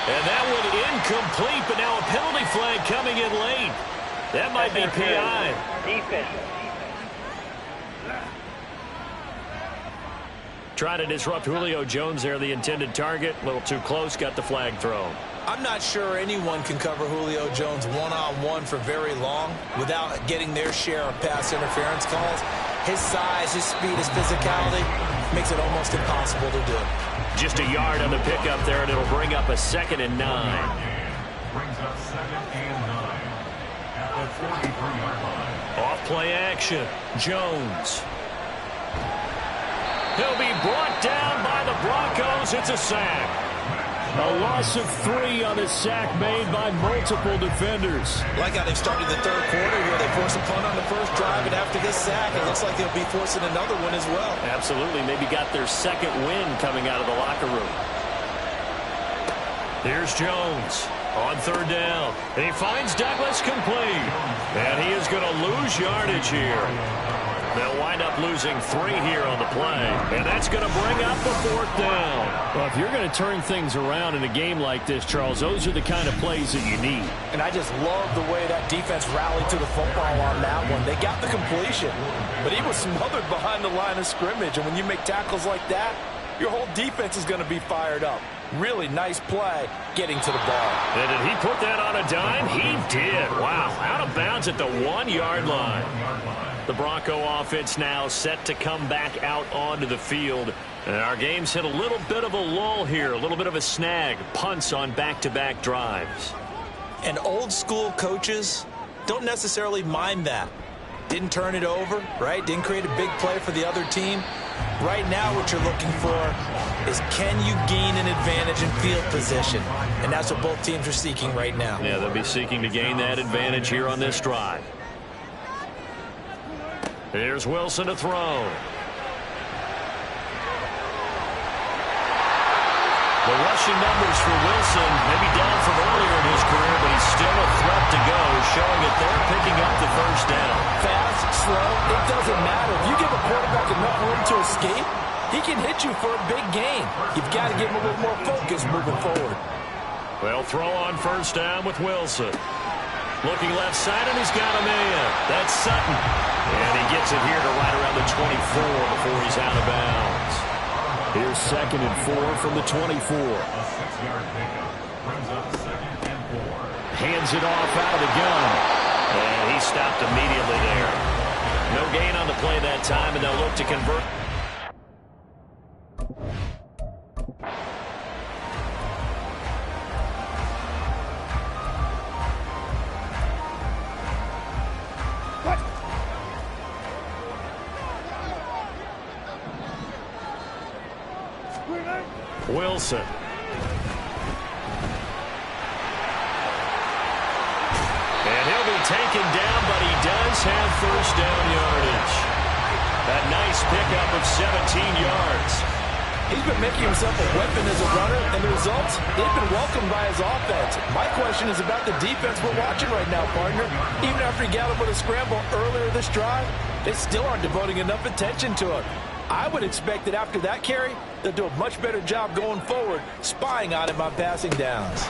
And that one incomplete, but now a penalty flag coming in late. That might be PI. Defense. Trying to disrupt Julio Jones there, the intended target. A little too close, got the flag thrown. I'm not sure anyone can cover Julio Jones one-on-one for very long without getting their share of pass interference calls. His size, his speed, his physicality makes it almost impossible to do. Just a yard on the pickup there, and it'll bring up a 2nd and 9. Brings up 2nd and 9 at the 43-yard line. Off play action. Jones. He'll be brought down by the Broncos. It's a sack. A loss of 3 on the sack made by multiple defenders. Like how they started the third quarter here. They forced a punt on the first drive, and after this sack, it looks like they'll be forcing another one as well. Absolutely. Maybe got their 2nd win coming out of the locker room. Here's Jones on 3rd down. And he finds Douglas complete. And he is going to lose yardage here. They'll wind up losing 3 here on the play. And that's going to bring up the 4th down. Well, if you're going to turn things around in a game like this, Charles, those are the kind of plays that you need. And I just love the way that defense rallied to the football on that one. They got the completion, but he was smothered behind the line of scrimmage. And when you make tackles like that, your whole defense is going to be fired up. Really nice play getting to the ball. And did he put that on a dime? He did. Wow, out of bounds at the 1-yard line. The Bronco offense now set to come back out onto the field. And our game's hit a little bit of a lull here, a little bit of a snag. Punts on back-to-back drives. And old school coaches don't necessarily mind that. Didn't turn it over, right? Didn't create a big play for the other team. Right now what you're looking for is, can you gain an advantage in field position? And that's what both teams are seeking right now. Yeah, they'll be seeking to gain that advantage here on this drive. Here's Wilson to throw. The rushing numbers for Wilson may be down from earlier in his career, but he's still a threat to go, showing that they're picking up the 1st down. Fast, slow, it doesn't matter. If you give a quarterback enough room to escape, he can hit you for a big gain. You've got to give him a little more focus moving forward. They'll throw on 1st down with Wilson. Looking left side, and he's got a man. That's Sutton. And he gets it here to right around the 24 before he's out of bounds. Here's 2nd and 4 from the 24. A 6-yard pickup brings up 2nd and 4. Hands it off out of the gun. And he stopped immediately there. No gain on the play that time, and they'll look to convert. Wilson. And he'll be taken down, but he does have 1st down yardage. A nice pickup of 17 yards. He's been making himself a weapon as a runner, and the results, they've been welcomed by his offense. My question is about the defense we're watching right now, partner. Even after he got him with a scramble earlier this drive, they still aren't devoting enough attention to him. I would expect that after that carry, they'll do a much better job going forward, spying on him on passing downs.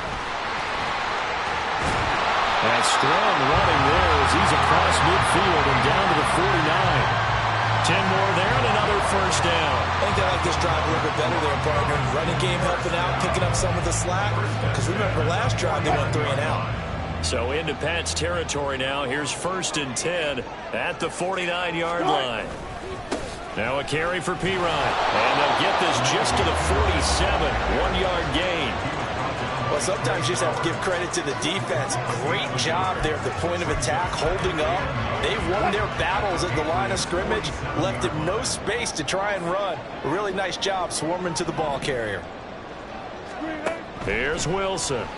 And strong running there as he's across midfield and down to the 49. 10 more there and another 1st down. I think they like this drive a little bit better there, partner. Running game helping out, picking up some of the slack. Because remember, last drive they went 3 and out. So into Pat's territory now. Here's 1st and 10 at the 49-yard line. Now a carry for Pirine. And they'll get this just to the 47. 1-yard gain. Well, sometimes you just have to give credit to the defense. Great job there at the point of attack, holding up. They won their battles at the line of scrimmage, left him no space to try and run. A really nice job swarming to the ball carrier. Here's Wilson.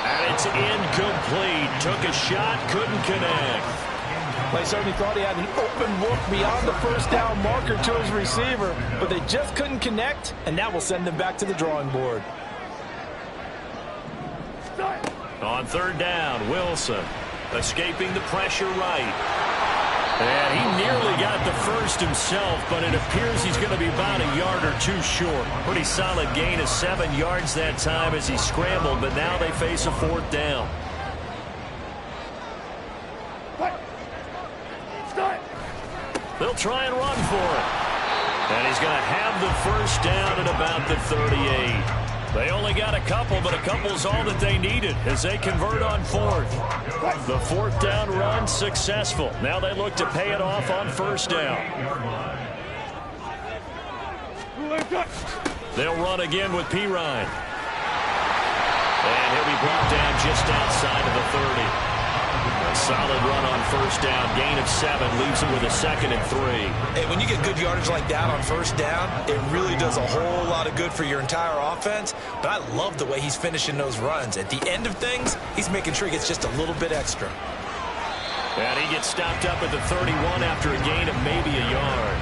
And it's incomplete. Took a shot, couldn't connect. They certainly thought he had an open look beyond the 1st down marker to his receiver, but they just couldn't connect, and that will send them back to the drawing board. On 3rd down, Wilson escaping the pressure right. And he nearly got the first himself, but it appears he's going to be about a yard or two short. Pretty solid gain of 7 yards that time as he scrambled, but now they face a 4th down. They'll try and run for it. And he's going to have the first down at about the 38. They only got a couple, but a couple's all that they needed as they convert on 4th. The 4th down run successful. Now they look to pay it off on 1st down. They'll run again with Pirine. And he'll be brought down just outside of the 30. A solid run on 1st down. Gain of 7 leaves him with a 2nd and 3. Hey, when you get good yardage like that on 1st down, it really does a whole lot of good for your entire offense. But I love the way he's finishing those runs. At the end of things, he's making sure he gets just a little bit extra. And he gets stopped up at the 31 after a gain of maybe a yard.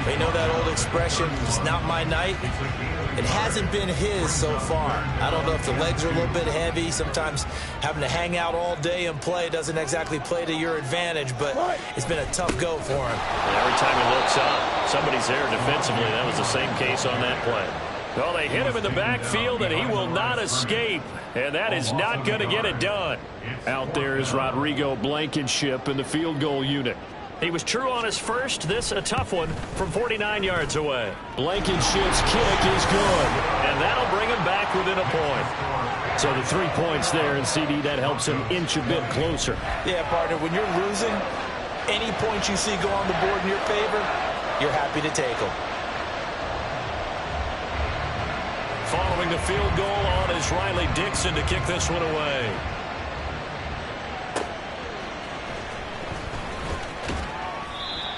They know that old expression, it's not my night. It hasn't been his so far. I don't know if the legs are a little bit heavy. Sometimes having to hang out all day and play doesn't exactly play to your advantage, but it's been a tough go for him. And every time he looks up, somebody's there defensively. That was the same case on that play. Well, they hit him in the backfield, and he will not escape. And that is not going to get it done. Out there is Rodrigo Blankenship in the field goal unit. He was true on his first. This a tough one from 49 yards away. Blankenship's kick is good. And that'll bring him back within a point. So the 3 points there, and CD, that helps him inch a bit closer. Yeah, partner, when you're losing, any points you see go on the board in your favor, you're happy to take them. Following the field goal on is Riley Dixon to kick this one away.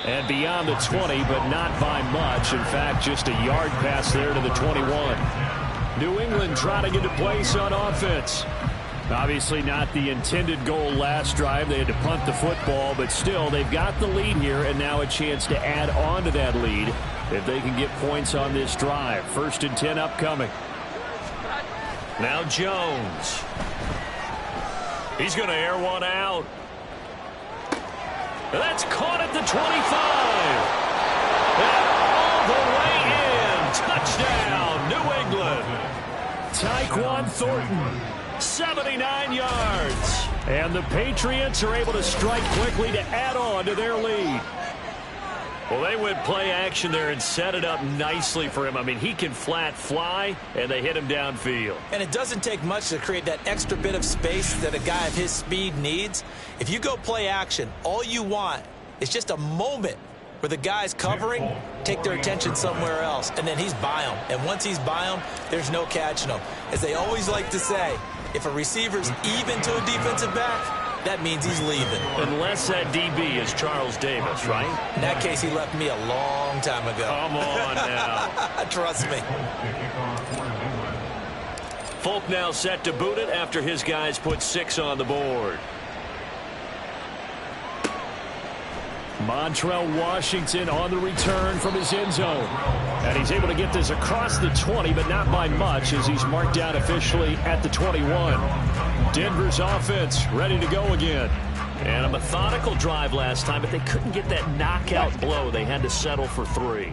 And beyond the 20, but not by much. In fact, just a yard pass there to the 21. New England trying to get a place on offense. Obviously not the intended goal last drive. They had to punt the football, but still, they've got the lead here, and now a chance to add on to that lead if they can get points on this drive. 1st and 10 upcoming. Now Jones. He's going to air one out. That's caught at the 25. And all the way in. Touchdown, New England. Tyquan Thornton, 79 yards. And the Patriots are able to strike quickly to add on to their lead. Well, they went play action there and set it up nicely for him. I mean, he can flat fly, and they hit him downfield. And it doesn't take much to create that extra bit of space that a guy of his speed needs. If you go play action, all you want is just a moment where the guys covering take their attention somewhere else, and then he's by them. And once he's by them, there's no catching them. As they always like to say, if a receiver's even to a defensive back, that means he's leaving. Unless that DB is Charles Davis, right? In that case, he left me a long time ago. Come on now. Trust me. Folk now set to boot it after his guys put 6 on the board. Montrell Washington on the return from his end zone. And he's able to get this across the 20, but not by much as he's marked down officially at the 21. Denver's offense ready to go again. And a methodical drive last time, but they couldn't get that knockout blow. They had to settle for 3.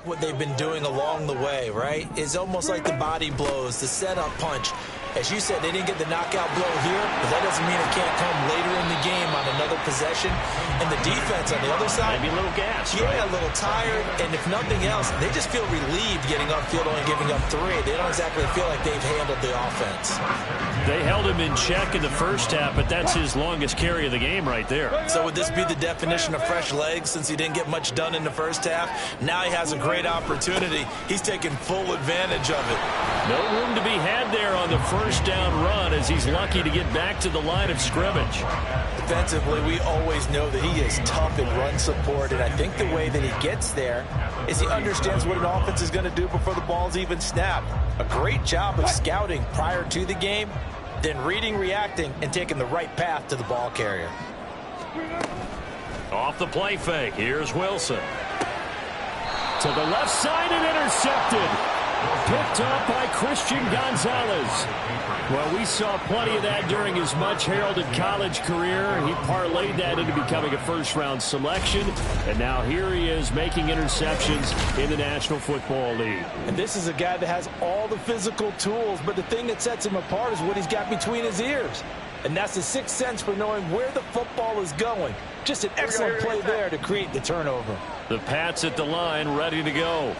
What they've been doing along the way, right, is almost like the body blows, the setup punch. As you said, they didn't get the knockout blow here, but that doesn't mean it can't come later in the game on another possession. And the defense on the other side, maybe a little gas, yeah, right? A little tired. And if nothing else, they just feel relieved getting upfield and giving up 3. They don't exactly feel like they've handled the offense. They held him in check in the first half, but that's his longest carry of the game right there. So would this be the definition of fresh legs since he didn't get much done in the first half? Now he has a great opportunity. He's taking full advantage of it. No room to be had there on the first down run as he's lucky to get back to the line of scrimmage. Defensively, we always know that he is tough in run support, and I think the way that he gets there is he understands what an offense is going to do before the ball's even snapped. A great job of scouting prior to the game, then reading, reacting, and taking the right path to the ball carrier. Off the play fake, here's Wilson. To the left side and intercepted. Picked up by Christian Gonzalez. Well, we saw plenty of that during his much-heralded college career. He parlayed that into becoming a first-round selection. And now here he is making interceptions in the National Football League. And this is a guy that has all the physical tools, but the thing that sets him apart is what he's got between his ears. And that's the sixth sense for knowing where the football is going. Just an excellent play there to create the turnover. The Pats at the line, ready to go.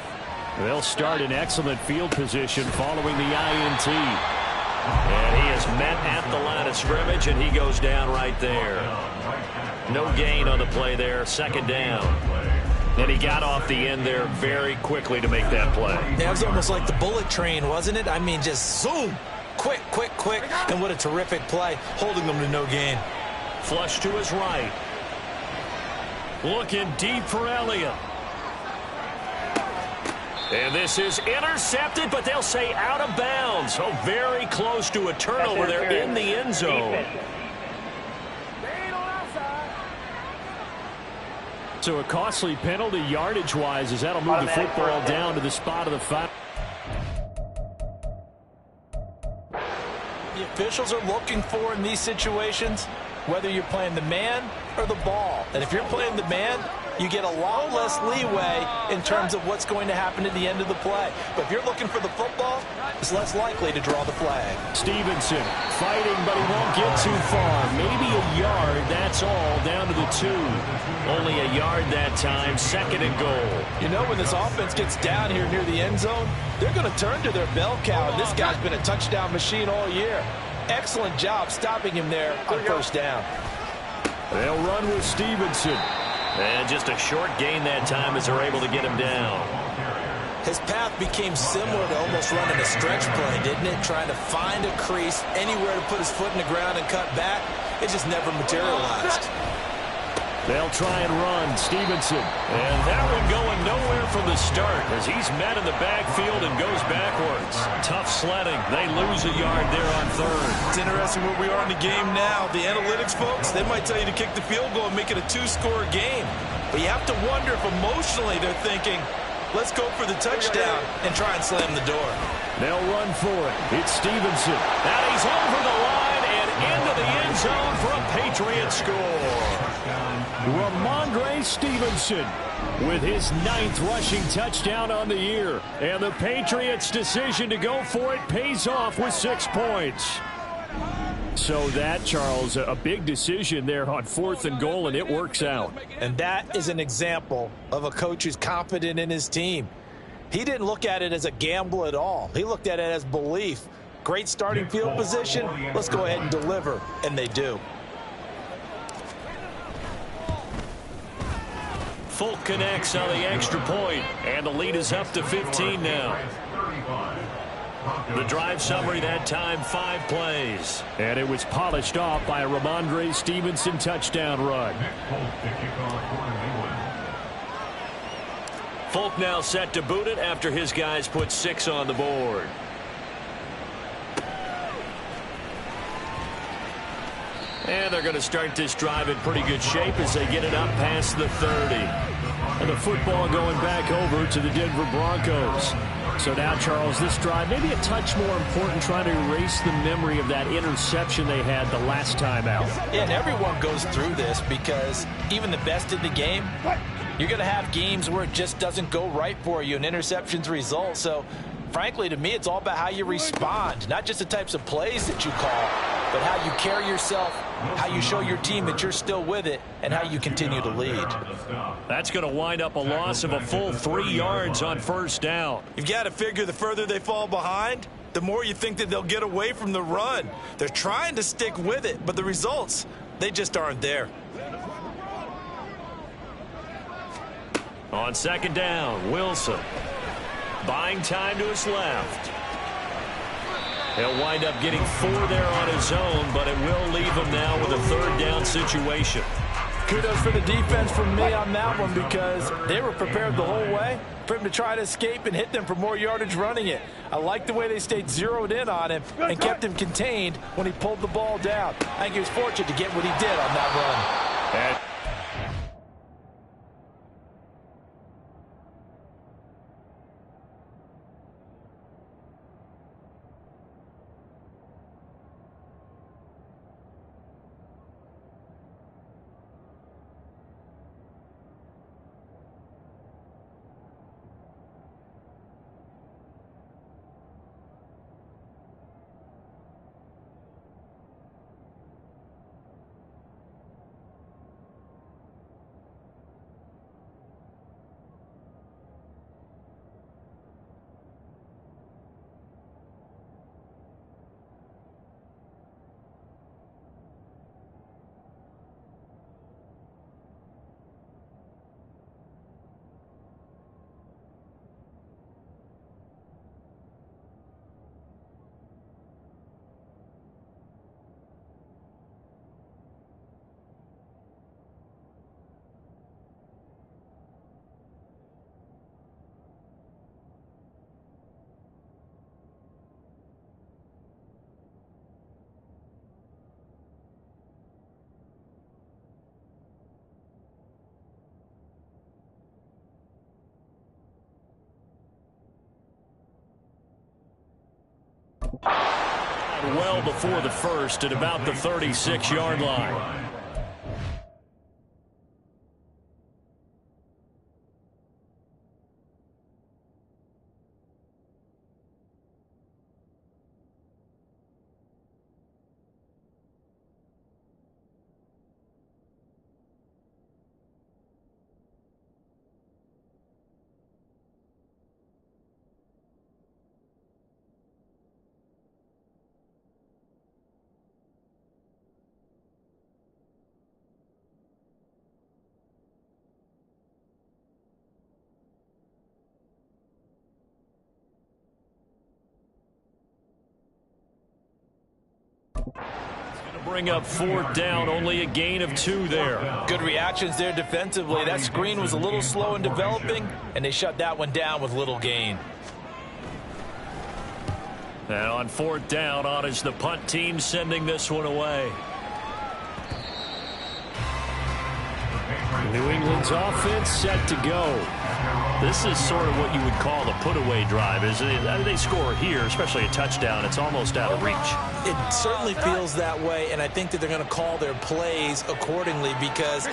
They'll start in excellent field position following the INT. And he is met at the line of scrimmage, and he goes down right there. No gain on the play there, second down. And he got off the end there very quickly to make that play. Yeah, it was almost like the bullet train, wasn't it? I mean, just zoom. Quick, quick, quick. And what a terrific play, holding them to no gain. Flush to his right. Looking deep for Elliott. And this is intercepted, but they'll say out of bounds. Oh, very close to a turnover there in the end zone. So a costly penalty yardage-wise as that'll move the football down to the spot of the 5. The officials are looking for in these situations, whether you're playing the man or the ball. And if you're playing the man, you get a lot less leeway in terms of what's going to happen at the end of the play. But if you're looking for the football, it's less likely to draw the flag. Stevenson fighting, but he won't get too far. Maybe a yard, that's all, down to the 2. Only a yard that time, second and goal. You know, when this offense gets down here near the end zone, they're going to turn to their bell cow, and this guy's been a touchdown machine all year. Excellent job stopping him there on first down. They'll run with Stevenson. And just a short gain that time as they're able to get him down. His path became similar to almost running a stretch play, didn't it? Trying to find a crease, anywhere to put his foot in the ground and cut back. It just never materialized. They'll try and run. Stevenson. And that one going nowhere from the start as he's met in the backfield and goes backwards. Tough sledding. They lose a yard there on third. It's interesting where we are in the game now. The analytics folks, they might tell you to kick the field goal and make it a 2-score game. But you have to wonder if emotionally they're thinking, let's go for the touchdown and try and slam the door. They'll run for it. It's Stevenson. And he's over the line and into the end zone for a Patriot score. Ramondre Stevenson with his 9th rushing touchdown on the year. And the Patriots' decision to go for it pays off with 6 points. So that, Charles, a big decision there on 4th and goal, and it works out. And that is an example of a coach who's confident in his team. He didn't look at it as a gamble at all. He looked at it as belief. Great starting field position. Let's go ahead and deliver. And they do. Folk connects on the extra point, and the lead is up to 15 now. The drive summary that time, 5 plays. And it was polished off by a Ramondre Stevenson touchdown run. Folk now set to boot it after his guys put 6 on the board. And they're going to start this drive in pretty good shape as they get it up past the 30. And the football going back over to the Denver Broncos. So now, Charles, this drive maybe a touch more important, trying to erase the memory of that interception they had the last time out. Yeah, and everyone goes through this because even the best in the game, you're going to have games where it just doesn't go right for you and interceptions result. So, frankly, to me, it's all about how you respond, not just the types of plays that you call, but how you carry yourself, how you show your team that you're still with it, and how you continue to lead. That's going to wind up a loss of a full 3 yards on first down. You've got to figure the further they fall behind, the more you think that they'll get away from the run. They're trying to stick with it, but the results, they just aren't there. On second down, Wilson. Buying time to his left. He'll wind up getting 4 there on his own, but it will leave him now with a 3rd down situation. Kudos for the defense from me on that one because they were prepared the whole way for him to try to escape and hit them for more yardage running it. I like the way they stayed zeroed in on him and kept him contained when he pulled the ball down. I think he was fortunate to get what he did on that run. well before the first at about the 36-yard line. Bring up 4th down, only a gain of 2 there. Good reactions there defensively. That screen was a little slow in developing, and they shut that one down with little gain. And on 4th down, on is the punt team sending this one away. New England's offense set to go. This is sort of what you would call a put-away drive. They score here, especially a touchdown. It's almost out of reach. It certainly feels that way, and I think that they're going to call their plays accordingly, because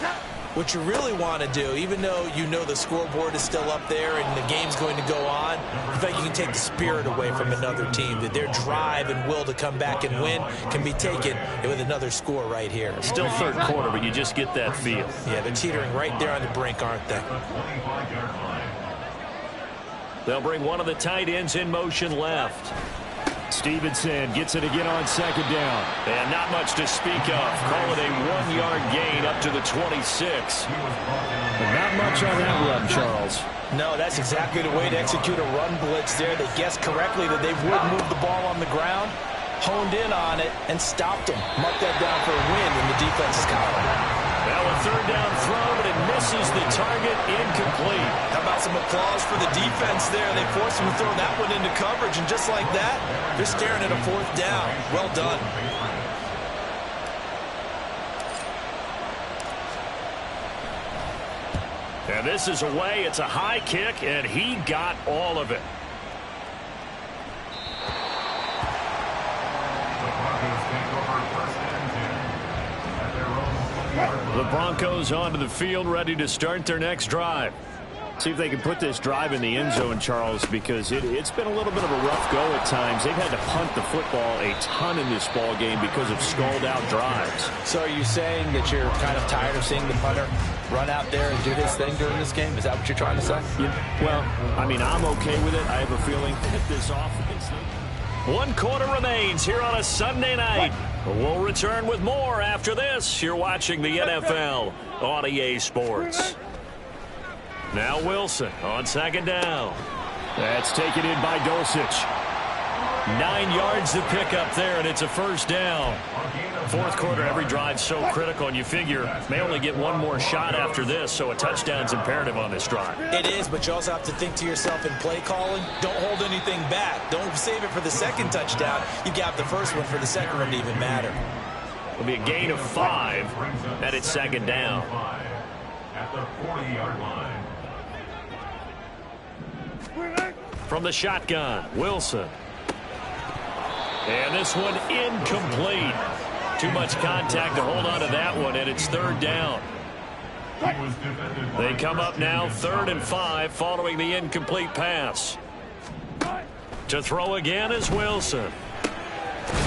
what you really want to do, even though you know the scoreboard is still up there and the game's going to go on, I think you can take the spirit away from another team, that their drive and will to come back and win can be taken with another score right here. Still 3rd quarter, but you just get that feel. Yeah, they're teetering right there on the brink, aren't they? They'll bring one of the tight ends in motion left. Stevenson gets it again on 2nd down. And not much to speak of. Call it a 1-yard gain up to the 26. And not much on that run, Charles. No, that's exactly the way to execute a run blitz there. They guessed correctly that they would move the ball on the ground, honed in on it, and stopped them. Mark that down for a win in the defense's column. Now a 3rd down throw, but it misses the target, incomplete. How about some applause for the defense there? They forced him to throw that one into coverage, and just like that, they're staring at a 4th down. Well done. And this is away. It's a high kick, and he got all of it. The Broncos onto the field, ready to start their next drive. See if they can put this drive in the end zone, Charles, because it's been a little bit of a rough go at times. They've had to punt the football a ton in this ball game because of stalled-out drives. So are you saying that you're kind of tired of seeing the punter run out there and do his thing during this game? Is that what you're trying to say? Yeah, well, I mean, I'm okay with it. I have a feeling that this offense... 1 quarter remains here on a Sunday night. We'll return with more after this. You're watching the NFL on EA Sports. Now Wilson on 2nd down. That's taken in by Dulcich. 9 yards to pick up there, and it's a 1st down. 4th quarter, every drive's so critical, and you figure may only get one more shot after this, so a touchdown's imperative on this drive. It is, but you also have to think to yourself in play calling, don't hold anything back. Don't save it for the 2nd touchdown. You got the 1st one for the 2nd one to even matter. It'll be a gain of 5, and it's 2nd down. At the 40-yard line. From the shotgun, Wilson. And this one incomplete. Too much contact to hold on to that one, and it's 3rd down. They come up now 3rd and 5 following the incomplete pass. To throw again is Wilson.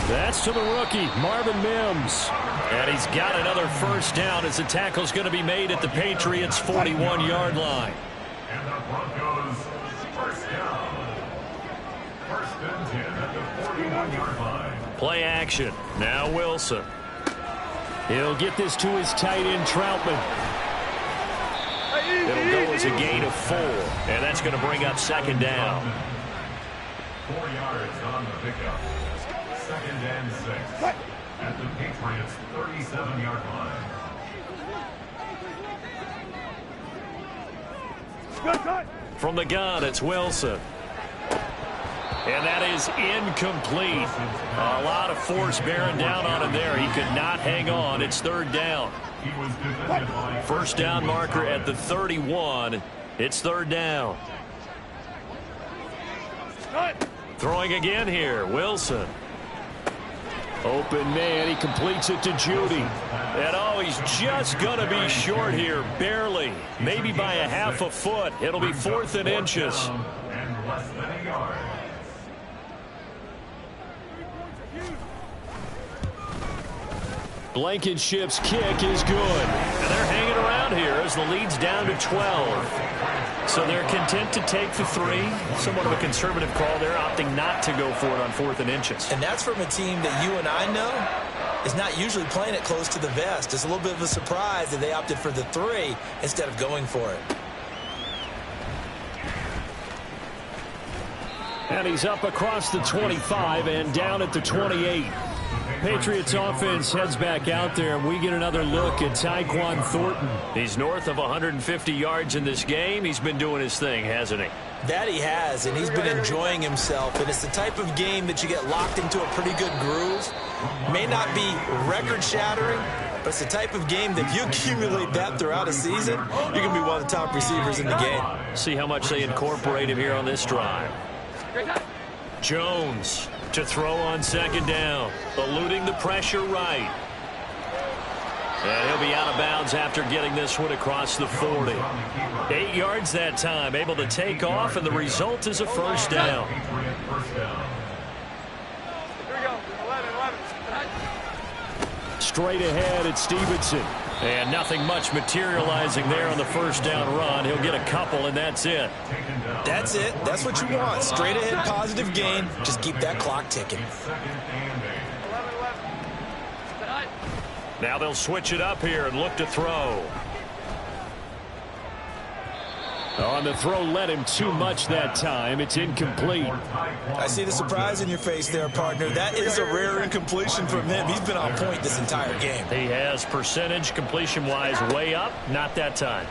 That's to the rookie, Marvin Mims. And he's got another 1st down as the tackle's going to be made at the Patriots' 41-yard line. And the Broncos 1st down. 1st and 10 at the 41-yard line. Play action. Now Wilson. He'll get this to his tight end, Troutman. It'll go as a gain of 4, and that's going to bring up 2nd down. 4 yards on the pickup. 2nd and 6 at the Patriots' 37-yard line. From the gun, it's Wilson. And that is incomplete. A lot of force bearing down on him there. He could not hang on. It's 3rd down. 1st down marker at the 31. It's 3rd down. Throwing again here, Wilson. Open man, he completes it to Judy. And oh, he's just going to be short here, barely. Maybe by a half a foot. It'll be 4th and inches. And less than a yard. Blankenship's kick is good. And they're hanging around here as the lead's down to 12. So they're content to take the 3. Somewhat of a conservative call there, opting not to go for it on 4th and inches. And that's from a team that you and I know is not usually playing it close to the vest. It's a little bit of a surprise that they opted for the 3 instead of going for it. And he's up across the 25 and down at the 28. Patriots offense heads back out there, and we get another look at Tyquan Thornton. He's north of 150 yards in this game. He's been doing his thing, hasn't he? That he has, and he's been enjoying himself. And it's the type of game that you get locked into a pretty good groove. May not be record-shattering, but it's the type of game that if you accumulate that throughout a season, you're going to be one of the top receivers in the game. See how much they incorporate him here on this drive. Jones to throw on 2nd down, eluding the pressure right. And he'll be out of bounds after getting this one across the 40. 8 yards that time, able to take off, and the result is a 1st down. Straight ahead at Stevenson. And nothing much materializing there on the 1st down run. He'll get a couple, and that's it. That's it. That's what you want. Straight ahead positive gain. Just keep that clock ticking. Now they'll switch it up here and look to throw. On the throw, led him too much that time. It's incomplete. I see the surprise in your face there, partner. That is a rare incompletion from him. He's been on point this entire game. He has percentage completion-wise way up. Not that time.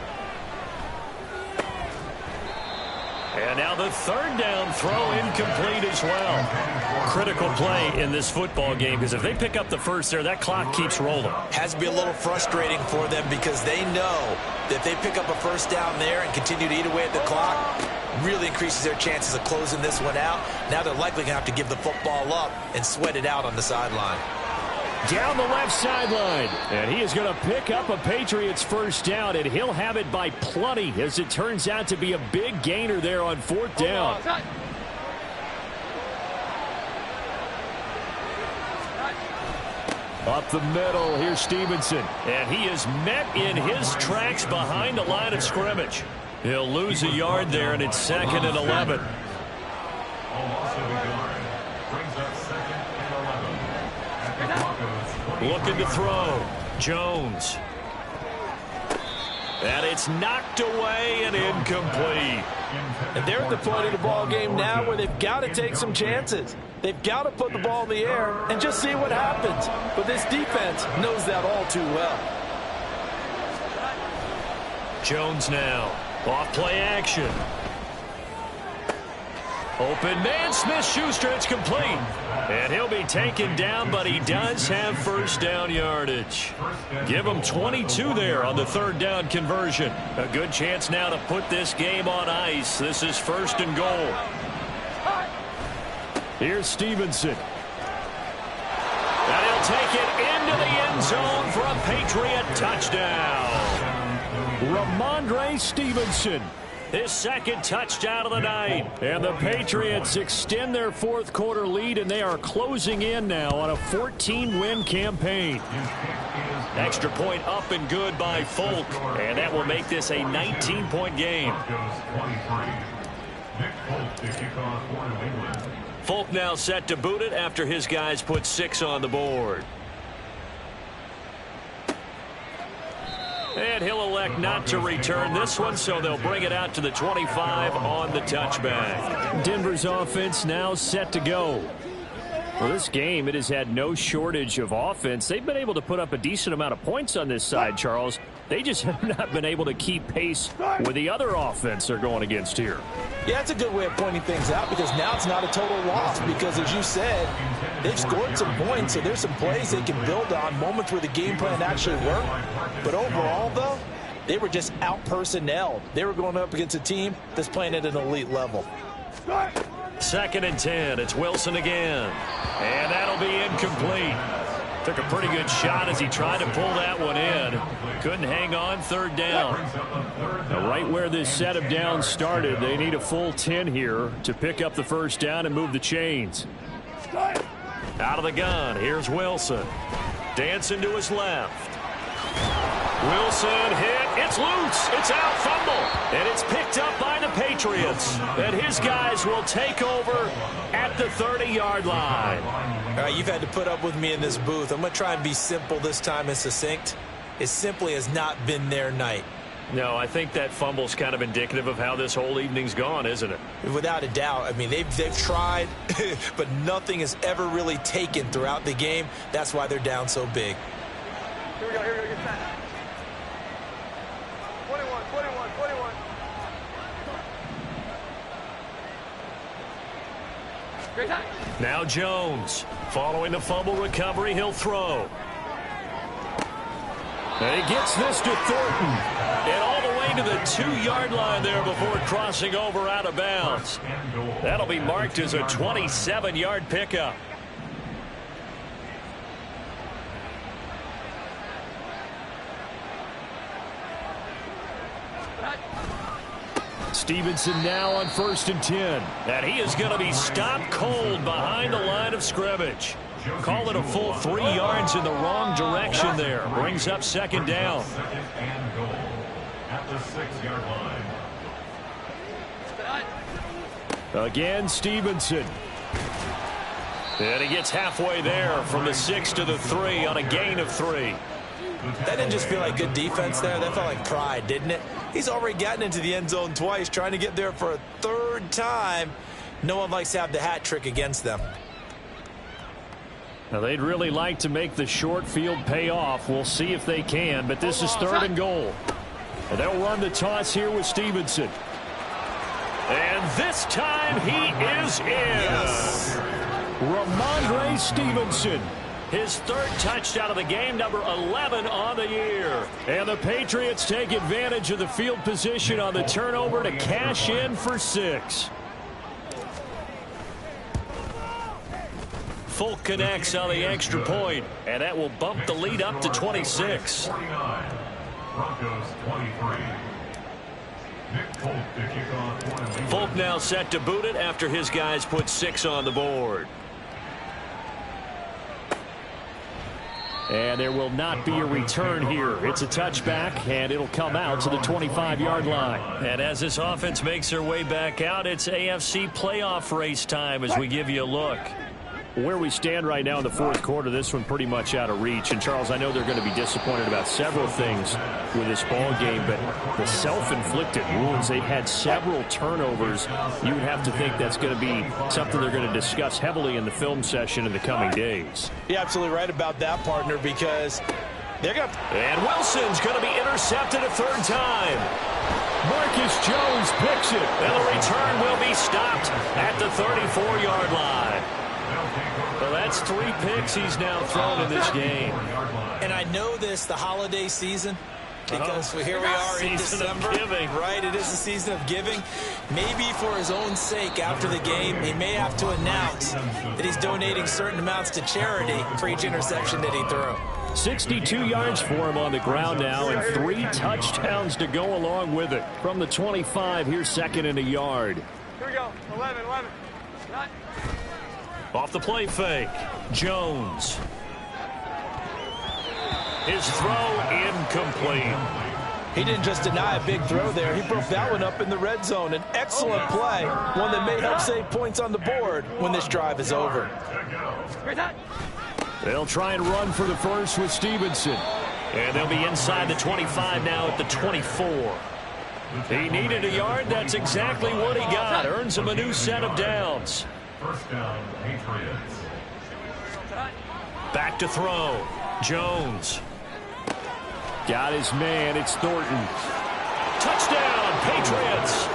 And now the 3rd down throw incomplete as well. Critical play in this football game, because if they pick up the 1st there, that clock keeps rolling. Has to be a little frustrating for them because they know that if they pick up a 1st down there and continue to eat away at the clock, really increases their chances of closing this one out. Now they're likely going to have to give the football up and sweat it out on the sideline. Down the left sideline, and he is going to pick up a Patriots 1st down, and he'll have it by plenty as it turns out to be a big gainer there on 4th down. Up the middle, here's Stevenson. And he is met in his tracks behind the line of scrimmage. He'll lose a yard there, and it's 2nd and 11. Looking to throw. Jones. And it's knocked away and incomplete. And they're at the point of the ball game now where they've got to take some chances. They've got to put the ball in the air and just see what happens. But this defense knows that all too well. Jones now. Off play action. Open man, Smith-Schuster, it's complete. And he'll be taken down, but he does have 1st down yardage. Give him 22 there on the 3rd down conversion. A good chance now to put this game on ice. This is 1st and goal. Here's Stevenson. And he'll take it into the end zone for a Patriot touchdown. Ramondre Stevenson. His 2nd touchdown of the night. And the Patriots extend their 4th quarter lead, and they are closing in now on a 14-win campaign. Extra point up and good by Folk. And that will make this a 19-point game. Folk now set to boot it after his guys put 6 on the board. And he'll elect not to return this one, so they'll bring it out to the 25 on the touchback. Denver's offense now set to go. Well, this game, it has had no shortage of offense. They've been able to put up a decent amount of points on this side, Charles. They just have not been able to keep pace with the other offense they're going against here. Yeah, that's a good way of pointing things out because now it's not a total loss because, as you said, they've scored some points, so there's some plays they can build on, moments where the game plan actually worked. But overall, though, they were just out-personnelled. They were going up against a team that's playing at an elite level. 2nd and 10. It's Wilson again. And that'll be incomplete. Took a pretty good shot as he tried to pull that one in. Couldn't hang on. 3rd down. Now, right where this set of downs started, they need a full 10 here to pick up the 1st down and move the chains. Out of the gun. Here's Wilson. Dancing to his left. Wilson hit. It's loose. It's out. Fumble. And it's picked up by the Patriots. And his guys will take over at the 30-yard line. All right, you've had to put up with me in this booth. I'm going to try and be simple this time and succinct. It simply has not been their night. No, I think that fumble's kind of indicative of how this whole evening's gone, isn't it? Without a doubt. I mean, they've tried, but nothing has ever really taken throughout the game. That's why they're down so big. Here we go, get set. 21. Great time. Now Jones. Following the fumble recovery, he'll throw. And he gets this to Thornton. And all the way to the 2-yard line there before crossing over out of bounds. That'll be marked as a 27-yard pickup. Stevenson now on 1st and 10. And he is going to be stopped cold behind the line of scrimmage. Call it a full 3 yards in the wrong direction there. Brings up 2nd down. 2nd and goal at the 6-yard line. Again, Stevenson. And he gets halfway there from the 6 to the 3 on a gain of 3. That didn't just feel like good defense there. That felt like pride, didn't it? He's already gotten into the end zone twice, trying to get there for a 3rd time. No one likes to have the hat trick against them. Now, they'd really like to make the short field pay off. We'll see if they can, but this is 3rd and goal. And they'll run the toss here with Stevenson. And this time he is in. Yes. Ramondre Stevenson. His 3rd touchdown of the game, number 11 on the year. And the Patriots take advantage of the field position on the turnover to cash in for 6. Folk connects on the extra point, and that will bump the lead up to 26. 49. Broncos 23. Nick Folk to kick off. Folk now set to boot it after his guys put 6 on the board. And there will not be a return here. It's a touchback, and it'll come out to the 25-yard line. And as this offense makes their way back out, it's AFC playoff race time as we give you a look. Where we stand right now in the 4th quarter, this one pretty much out of reach. And, Charles, I know they're going to be disappointed about several things with this ball game, but the self-inflicted wounds, they've had several turnovers. You would have to think that's going to be something they're going to discuss heavily in the film session in the coming days. You're absolutely right about that, partner, because they're going to... And Wilson's going to be intercepted a 3rd time. Marcus Jones picks it. And the return will be stopped at the 34-yard line. Well, that's 3 picks he's now thrown in this game. And I know this, the holiday season, because here we are in December. Right, it is the season of giving. Maybe for his own sake after the game, he may have to announce that he's donating certain amounts to charity for each interception that he threw. 62 yards for him on the ground now, and 3 touchdowns to go along with it. From the 25, here's 2nd and a yard. Here we go. 11. Off the play fake, Jones. His throw incomplete. He didn't just deny a big throw there. He broke that one up in the red zone. An excellent play, one that may help save points on the board when this drive is over. They'll try and run for the 1st with Stevenson. And they'll be inside the 25 now at the 24. He needed a yard. That's exactly what he got. Earns him a new set of downs. 1st down, Patriots. Back to throw. Jones. Got his man. It's Thornton. Touchdown, Patriots.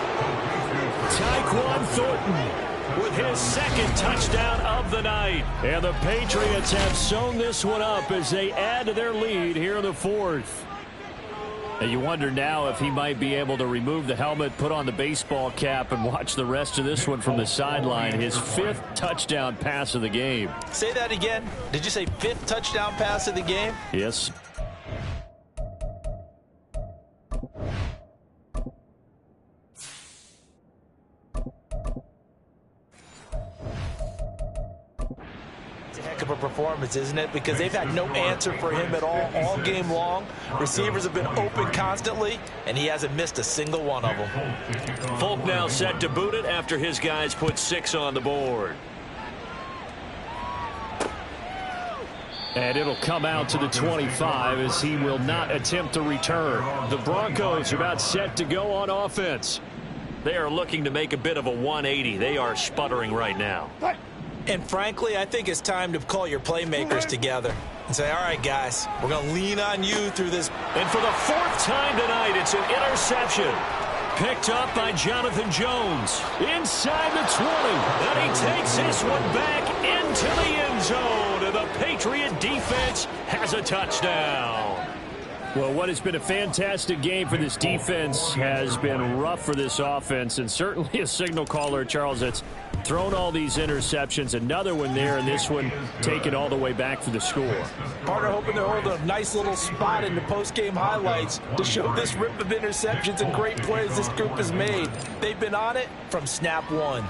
Tyquan Thornton with his 2nd touchdown of the night. And the Patriots have sewn this one up as they add to their lead here in the 4th. And you wonder now if he might be able to remove the helmet, put on the baseball cap, and watch the rest of this one from the sideline. His 5th touchdown pass of the game. Say that again. Did you say 5th touchdown pass of the game? Yes. Of a performance, isn't it? Because they've had no answer for him at all game long. Receivers have been open constantly, and he hasn't missed a single one of them. Folk now set to boot it after his guys put 6 on the board. And it'll come out to the 25 as he will not attempt to return. The Broncos are about set to go on offense. They are looking to make a bit of a 180. They are sputtering right now. And frankly, I think it's time to call your playmakers together and say, all right, guys, we're going to lean on you through this. And for the 4th time tonight, it's an interception. Picked up by Jonathan Jones. Inside the 20. And he takes this one back into the end zone. And the Patriot defense has a touchdown. Well, what has been a fantastic game for this defense has been rough for this offense, and certainly a signal caller, Charles, that's thrown all these interceptions. Another one there, and this one taken all the way back for the score. Partner hoping to hold a nice little spot in the post-game highlights to show this rip of interceptions and great plays this group has made. They've been on it from snap one.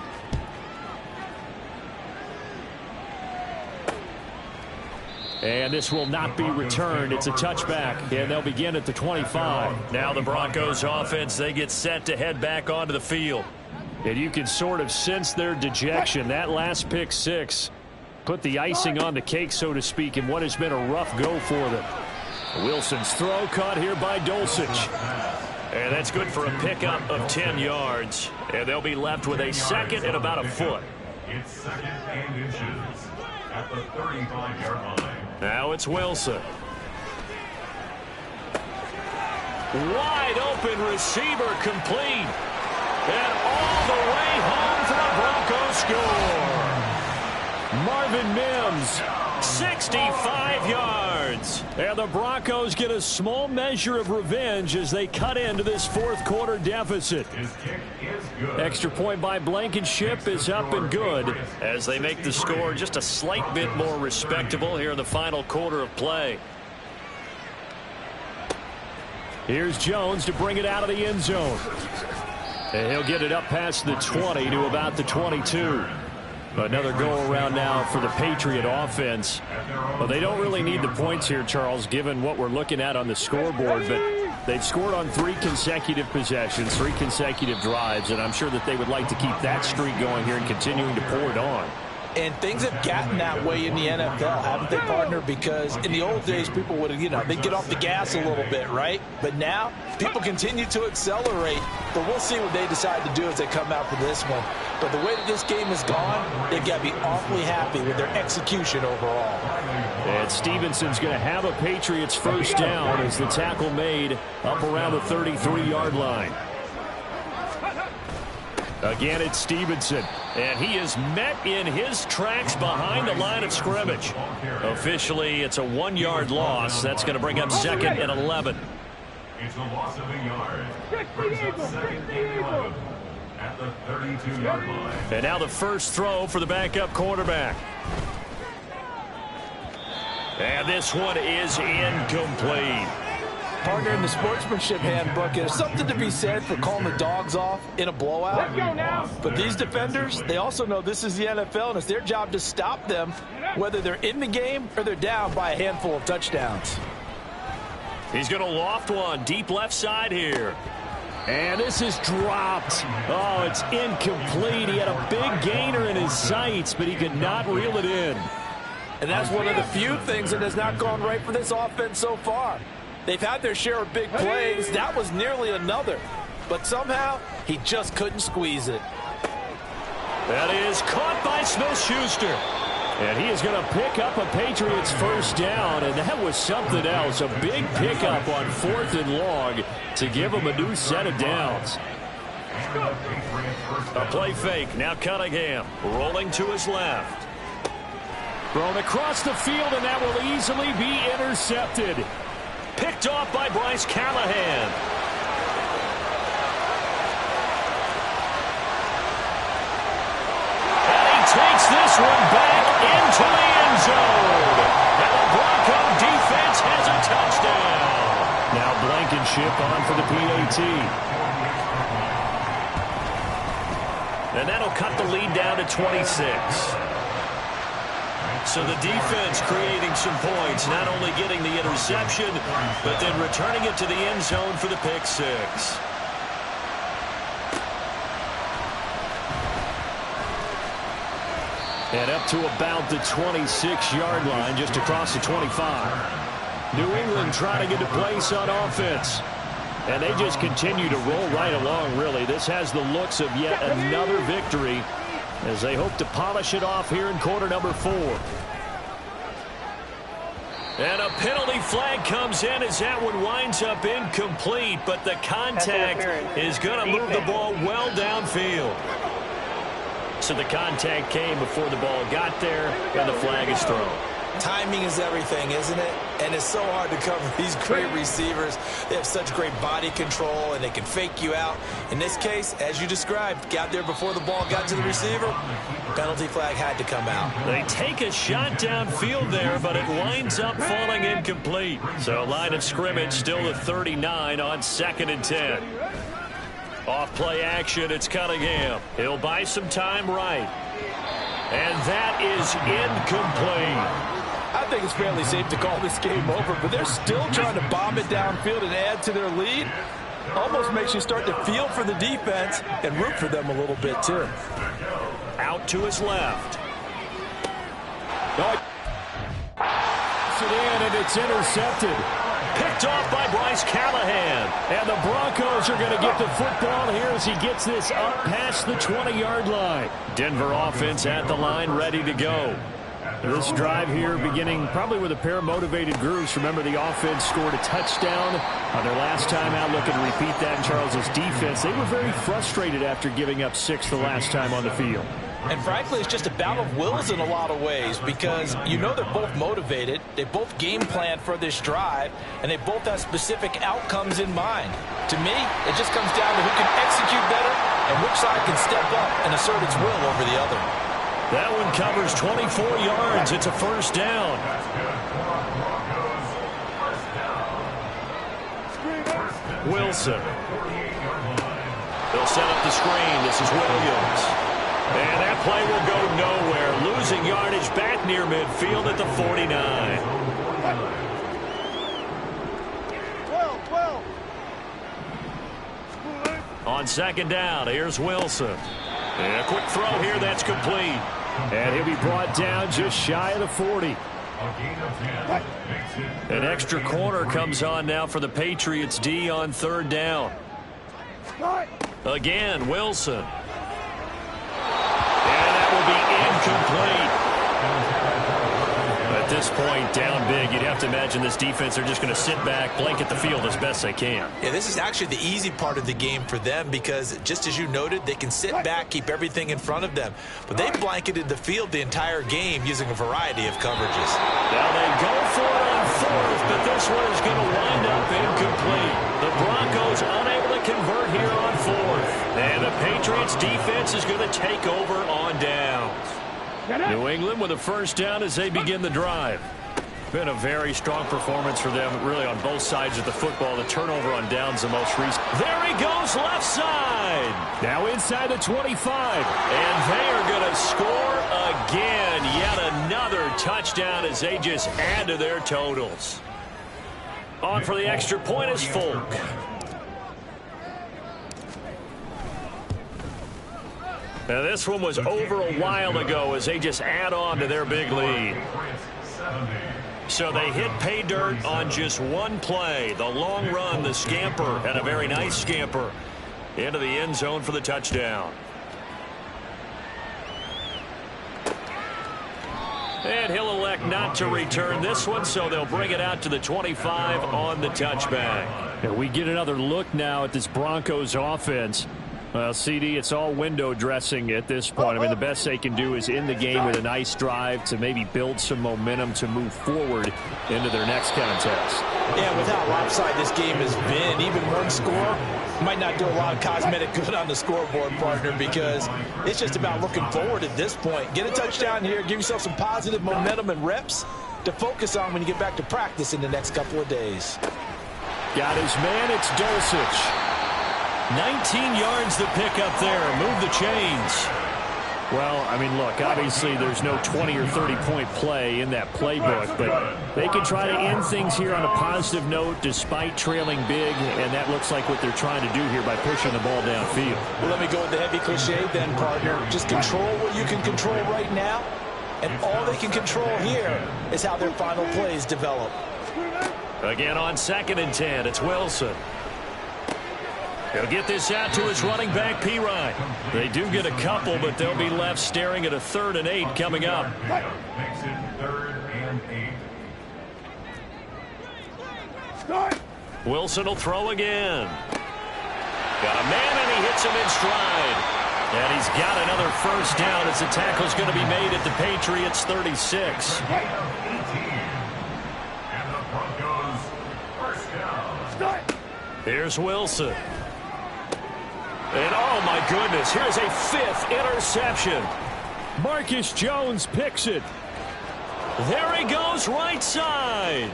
And this will not be returned. It's a touchback, and they'll begin at the 25. Now the Broncos offense, they get set to head back onto the field. And you can sort of sense their dejection. That last pick 6 put the icing on the cake, so to speak, in what has been a rough go for them. Wilson's throw caught here by Dulcich. And that's good for a pickup of 10 yards. And they'll be left with a 2nd and about a foot. It's 2nd and inches at the 35-yard line. Now it's Wilson. Wide open receiver complete. And all the way home for the Broncos score. Marvin Mims. 65 yards. And the Broncos get a small measure of revenge as they cut into this 4th quarter deficit. His kick is good. Extra point by Blankenship is up and good. As they make the score just a slight bit more respectable here in the final quarter of play. Here's Jones to bring it out of the end zone. And he'll get it up past the 20 to about the 22. Another go-around now for the Patriot offense. Well, they don't really need the points here, Charles, given what we're looking at on the scoreboard. But they've scored on 3 consecutive possessions, 3 consecutive drives, and I'm sure that they would like to keep that streak going here and continuing to pour it on. And things have gotten that way in the NFL, haven't they, partner? Because in the old days, people would, they'd get off the gas a little bit, right? But now, people continue to accelerate. But we'll see what they decide to do as they come out for this one. But the way that this game has gone, they've got to be awfully happy with their execution overall. And Stevenson's going to have a Patriots first down as the tackle made up around the 33-yard line. Again, it's Stevenson. And he is met in his tracks behind the line of scrimmage. Officially, it's a 1-yard loss. That's going to bring up 2nd and 11. It's a loss of a yard. Brings up 2nd and 11 at the 32-yard line. And now the first throw for the backup quarterback. And this one is incomplete. Partner, in the sportsmanship handbook, there's something to be said for calling the dogs off in a blowout. But these defenders, they also know this is the NFL, and it's their job to stop them, whether they're in the game or they're down by a handful of touchdowns. He's going to loft one deep left side here. And this is dropped. Oh, it's incomplete. He had a big gainer in his sights, but he could not reel it in. And that's one of the few things that has not gone right for this offense so far. They've had their share of big plays. That was nearly another. But somehow, he just couldn't squeeze it. That is caught by Smith-Schuster. And he is going to pick up a Patriots first down, and that was something else. A big pickup on 4th and long to give him a new set of downs. A play fake. Now Cunningham rolling to his left. Thrown across the field, and that will easily be intercepted. Picked off by Bryce Callahan. And he takes this one back into the end zone. And the Bronco defense has a touchdown. Now Blankenship on for the PAT. And that'll cut the lead down to 26. So the defense creating some points, not only getting the interception, but then returning it to the end zone for the pick six. And up to about the 26-yard line, just across the 25. New England trying to get a place on offense. And they just continue to roll right along, really. This has the looks of yet another victory as they hope to polish it off here in quarter number 4. And a penalty flag comes in as that one winds up incomplete, but the contact is going to move the ball well downfield. So the contact came before the ball got there, and the flag is thrown. Timing is everything, isn't it? And it's so hard to cover these great receivers. They have such great body control, and they can fake you out. In this case, as you described, got there before the ball got to the receiver. Penalty flag had to come out. They take a shot downfield there, but it winds up falling incomplete. So line of scrimmage still the 39 on 2nd and 10. Off play action, it's Cunningham. He'll buy some time right. And that is incomplete. I think it's fairly safe to call this game over, but they're still trying to bomb it downfield and add to their lead. Almost makes you start to feel for the defense and root for them a little bit, too. Out to his left. It's in, and it's intercepted. Picked off by Bryce Callahan. And the Broncos are going to get the football here as he gets this up past the 20-yard line. Denver offense at the line, ready to go. This drive here beginning probably with a pair of motivated groups. Remember, the offense scored a touchdown on their last time out. Looking to repeat that in Charles's defense. They were very frustrated after giving up 6 the last time on the field. And frankly, it's just a battle of wills in a lot of ways because you know they're both motivated. They both game plan for this drive, and they both have specific outcomes in mind. To me, it just comes down to who can execute better and which side can step up and assert its will over the other. That one covers 24 yards. It's a first down. Wilson. They'll set up the screen. This is Williams. And that play will go nowhere. Losing yardage back near midfield at the 49. 12. On 2nd down, here's Wilson. And a quick throw here that's complete. And he'll be brought down just shy of the 40. An extra corner comes on now for the Patriots D on 3rd down. Again, Wilson. And that will be incomplete. At this point, down big, you'd have to imagine this defense are just going to sit back, blanket the field as best they can. Yeah, this is actually the easy part of the game for them because, just as you noted, they can sit back, keep everything in front of them. But they blanketed the field the entire game using a variety of coverages. Now they go for it on 4th, but this one is going to wind up incomplete. The Broncos unable to convert here on 4th. And the Patriots defense is going to take over on downs. New England with a first down as they begin the drive. Been a very strong performance for them, really, on both sides of the football. The turnover on downs the most recent. There he goes, left side. Now inside the 25. And they are going to score again. Yet another touchdown as they just add to their totals. On for the extra point is Folk. Now this one was over a while ago as they just add on to their big lead. So they hit pay dirt on just one play. The long run, the scamper, and a very nice scamper into the end zone for the touchdown. And he'll elect not to return this one, so they'll bring it out to the 25 on the touchback. And we get another look now at this Broncos offense. Well, CD, it's all window dressing at this point. I mean, the best they can do is end the game with a nice drive to maybe build some momentum to move forward into their next contest. Yeah, with how lopsided this game has been, even one score might not do a lot of cosmetic good on the scoreboard, partner, because it's just about looking forward at this point. Get a touchdown here, give yourself some positive momentum and reps to focus on when you get back to practice in the next couple of days. Got his man, it's Dulcich. 19 yards to pick up there. Move the chains. Well, I mean, look, obviously there's no 20 or 30-point play in that playbook, but they can try to end things here on a positive note despite trailing big, and that looks like what they're trying to do here by pushing the ball downfield. Well, let me go with the heavy cliche then, partner. Just control what you can control right now, and all they can control here is how their final plays develop. Again on 2nd and 10, it's Wilson. He'll get this out to his running back, Pirine. They do get a couple, but they'll be left staring at a 3rd and 8 coming up. Makes it 3rd and 8. Wilson will throw again. Got a man, and he hits him in stride. And he's got another first down as the tackle's going to be made at the Patriots' 36. And the Broncos first down. Here's Wilson. And, oh, my goodness, here's a 5th interception. Marcus Jones picks it. There he goes, right side.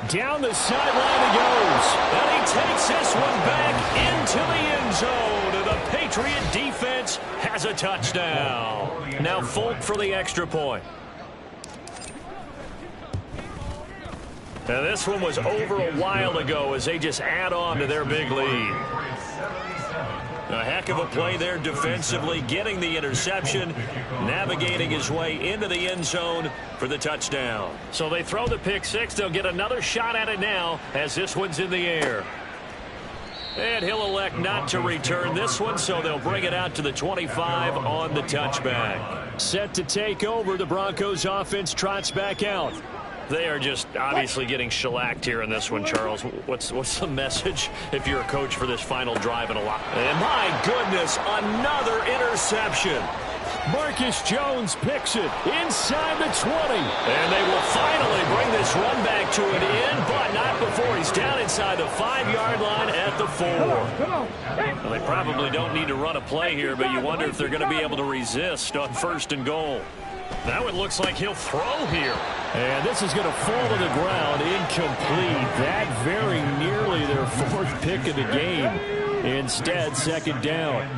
Down the sideline he goes. And he takes this one back into the end zone. And the Patriot defense has a touchdown. Now Folk for the extra point. Now this one was over a while ago as they just add on to their big lead. A heck of a play there defensively, getting the interception, navigating his way into the end zone for the touchdown. So they throw the pick six. They'll get another shot at it now as this one's in the air. And he'll elect not to return this one, so they'll bring it out to the 25 on the touchback. Set to take over, the Broncos offense trots back out. They are just obviously getting shellacked here in this one, Charles. What's the message if you're a coach for this final drive in a lot? And my goodness, another interception. Marcus Jones picks it inside the 20. And they will finally bring this run back to an end, but not before he's down inside the 5-yard line at the 4. Well, they probably don't need to run a play here, but you wonder if they're going to be able to resist on 1st and goal. Now it looks like he'll throw here. And this is going to fall to the ground, incomplete. That very nearly their 4th pick of the game. Instead, 2nd down.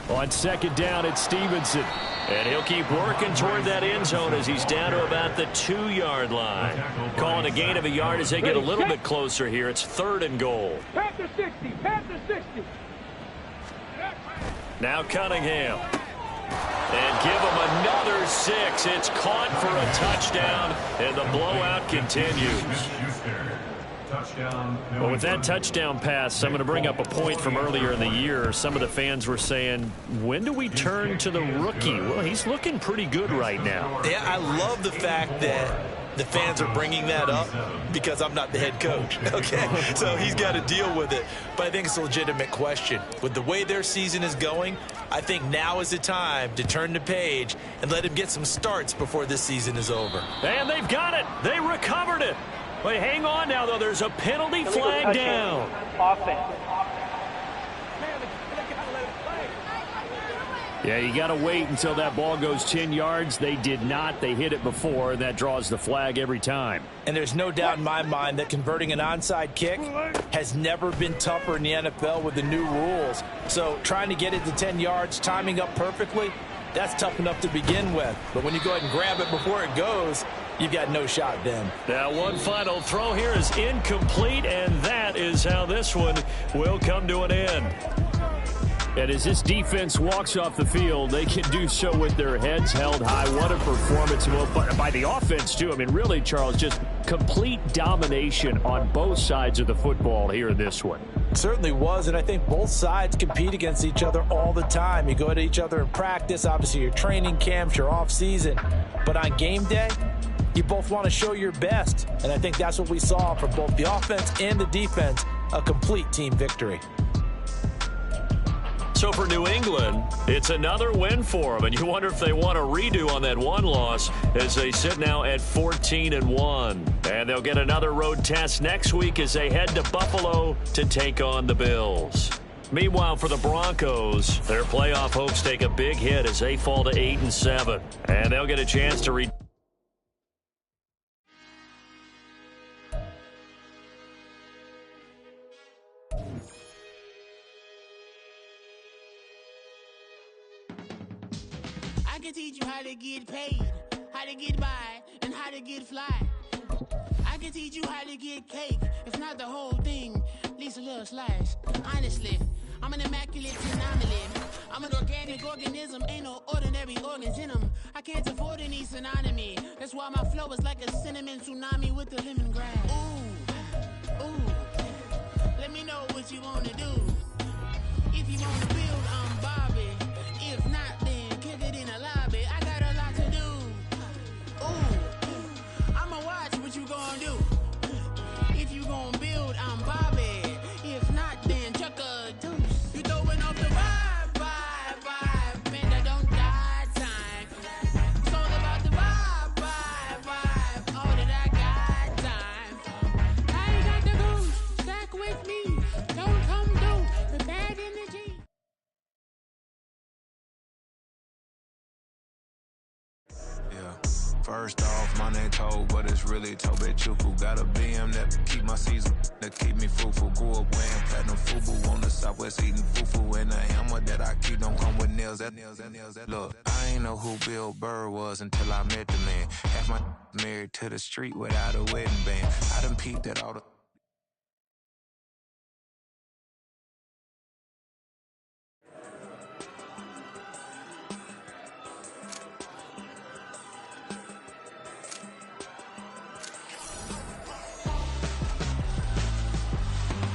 On 2nd down, it's Stevenson. And he'll keep working toward that end zone as he's down to about the 2-yard line. Calling a gain of a yard as they get a little bit closer here. It's 3rd and goal. Panther 60, Panther 60. Now Cunningham. And give him another 6. It's caught for a touchdown, and the blowout continues. Well, with that touchdown pass, I'm going to bring up a point from earlier in the year. Some of the fans were saying, when do we turn to the rookie? Well, he's looking pretty good right now. Yeah, I love the fact that the fans are bringing that up because I'm not the head coach, okay? So he's got to deal with it. But I think it's a legitimate question. With the way their season is going, I think now is the time to turn the page and let him get some starts before this season is over. And they've got it. They recovered it. Wait, hang on now, though. There's a penalty flag down. Yeah, you got to wait until that ball goes 10 yards. They did not. They hit it before, and that draws the flag every time. And there's no doubt in my mind that converting an onside kick has never been tougher in the NFL with the new rules. So trying to get it to 10 yards, timing up perfectly, that's tough enough to begin with. But when you go ahead and grab it before it goes, you've got no shot then. Now one final throw here is incomplete, and that is how this one will come to an end. And as this defense walks off the field, they can do so with their heads held high. What a performance by the offense, too. I mean, really, Charles, just complete domination on both sides of the football here in this one. It certainly was, and I think both sides compete against each other all the time. You go at each other in practice, obviously your training camps, your off-season. But on game day, you both want to show your best. And I think that's what we saw from both the offense and the defense a complete team victory. So for New England, it's another win for them, and you wonder if they want a redo on that one loss as they sit now at 14-1. And they'll get another road test next week as they head to Buffalo to take on the Bills. Meanwhile, for the Broncos, their playoff hopes take a big hit as they fall to 8-7, and they'll get a chance to I can teach you how to get paid, how to get by, and how to get fly. I can teach you how to get cake, if not the whole thing, at least a little slice. Honestly, I'm an immaculate anomaly. I'm an organic organism, ain't no ordinary organs in them. I can't afford any synonymy. That's why my flow is like a cinnamon tsunami with the lemongrass. Ooh, ooh, let me know what you wanna do. If you wanna build, I'm Bobby. If not, then kick it in the lobby. I got a lot to do. Ooh, I'ma watch what you gonna do. If you gonna build, I'm Bobby. If not, then chuck a deuce. You throwing off the vibe, man, that don't die time. It's all about the vibe, all that I got time. I ain't got the goose, stack with me. Don't come through the bad energy. First off, my name Toad, but it's really Tobe Chuku. Got a BM that keep my season, that keep me fruitful. Grew up wearing platinum fubu on the southwest eating fufu. And the hammer that I keep don't come with nails. Look, I ain't know who Bill Burr was until I met the man. Half my married to the street without a wedding band. I done peeped at all the...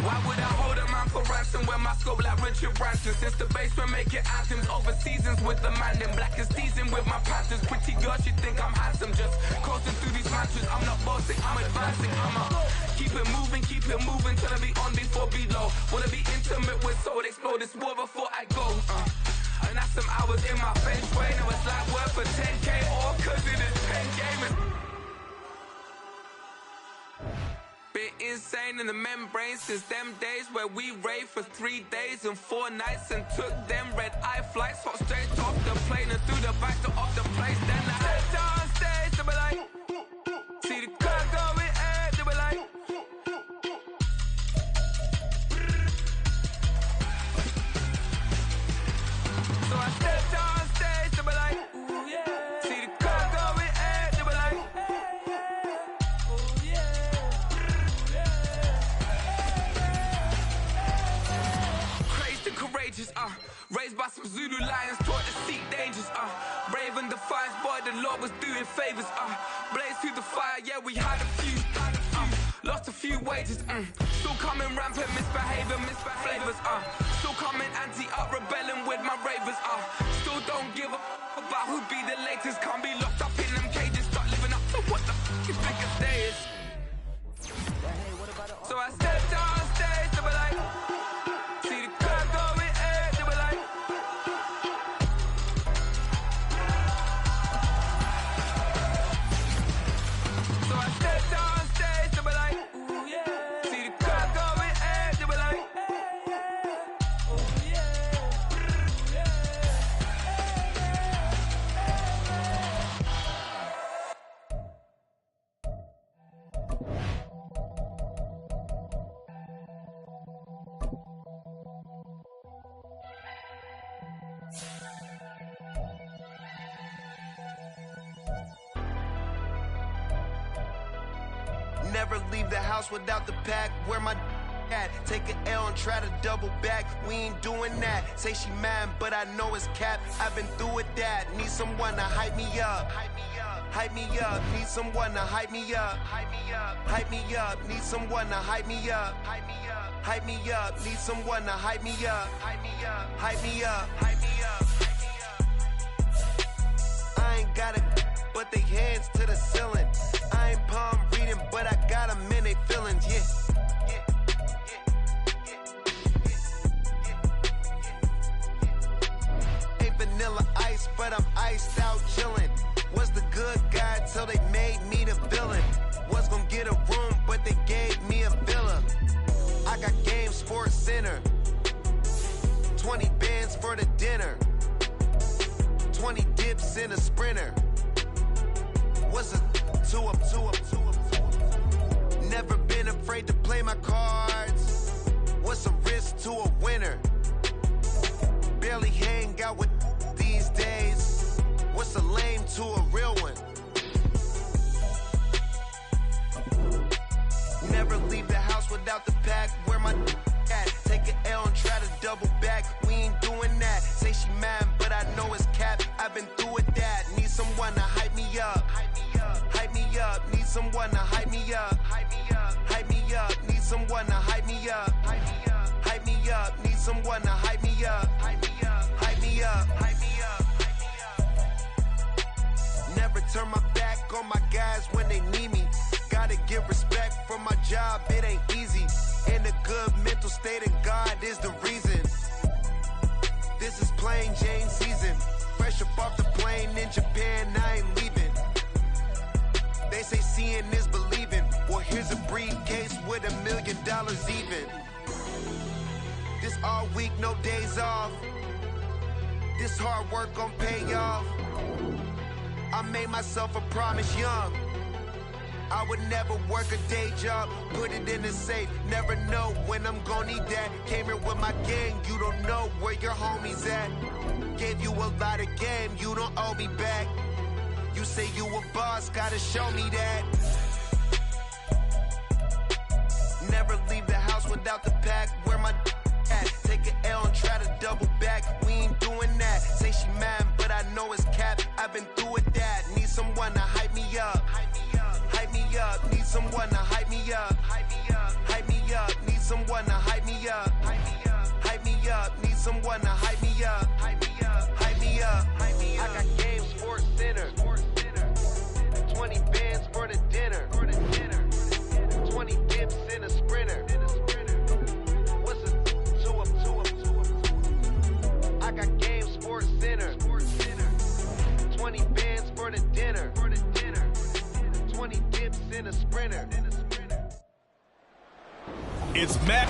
Why would I hold a man for ransom when my scope like Richard Branson? Since the basement making anthems over seasons with the man in black is teasing with my panthers. Pretty girl, she think I'm handsome, just coasting through these mantras. I'm not bossing, I'm advancing, keep it moving till I be on before below. Wanna be intimate with soul, explore this war before I go. And that's some hours in my feng shui. Now it's like work for 10K or cause it is 10 gamers. Been insane in the membrane since them days where we raved for 3 days and 4 nights and took them red eye flights, hot straight off the plane and through the back door of the place. Then I stepped on stage, they were like, see the crowd going, they were like, so I stepped on stage, they were like, ooh yeah, see the crowd going, they were like, ooh yeah. Courageous, raised by some Zulu lions, taught to seek dangers, brave and defiant, boy, the Lord was doing favors, blaze through the fire, yeah, we had a few, lost a few wages, still coming rampant, misbehavior, flavors, still coming anti-up, rebelling with my ravers, still don't give a about who be the latest, can't be locked up in them cages, start living up to what the f is biggest day is. So I stepped on stage, they were like, see the crowd going, they were like, so I stepped on stage, they were like, ooh yeah, see the crowd going, they were like, ooh yeah, Never leave the house without the pack. Where my at? Take an L and try to double back. We ain't doing that. Say she mad, but I know it's cap. I've been through with that. Need someone to hype me up. Hype me up. Need someone to hype me up. Hype me up. Need someone to hype me up. Hype me up. Need someone to hype me up. Hype me up. Hype me up. Hype me up. I ain't got it, but they hands to the ceiling. I ain't palm reading, but I got them in they feelings, yeah. dips in a sprinter. What's a 2 up, 2 up, 2 up, 2 up? Never been afraid to play my cards. What's a risk to a winner? Barely hang out with these days. What's a lame to a real one? Never leave the house without the pack. Where my at? Take an L and try to double back. We ain't doing that. Say she mad, but I know it's cap. I've been through with that. Need someone to hype me up. Hype me up. Need someone to hype me up. Hype me up. Need someone to hype me up. Hype me up. Need someone to hype me up. Hype me up. Hype me up. Never turn my back on my guys when they need me. Gotta give respect for my job, it ain't easy. In a good mental state and God is the reason. This is plain Jane season. Fresh up off the plane in Japan, I ain't leaving. They say seeing is believing. Well, here's a briefcase with $1 million even. This all week, no days off. This hard work gon' pay off. I made myself a promise young. I would never work a day job, put it in the safe. Never know when I'm gon' need that. Came here with my gang, you don't know where your homies at. Gave you a lot of game, you don't owe me back. You say you a boss, gotta show me that. Never leave the house without the pack. Where my at? Take an L and try to double back. We ain't doing that. Say she mad, but I know it's cap. I've been through with that. Need someone to hype me up. Hype me up. Need someone to hype me up. Hype me up. Need someone to hype me up. Hype me up. Need someone to hype me up. Hype me up. I got game, Sports Center. 20 bands for the dinner. 20 dips in a sprinter. What's a 2 up, 2 up, 2 up? I got game, Sports Center. 20 bands for the dinner. 20 dips in a sprinter. It's Matt.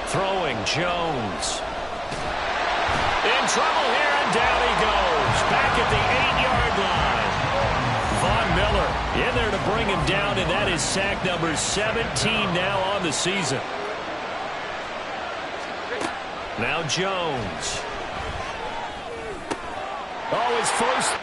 Throwing Jones. In trouble here, and down he goes. Back at the 8-yard line. Von Miller in there to bring him down, and that is sack number 17 now on the season. Now Jones. Oh, his first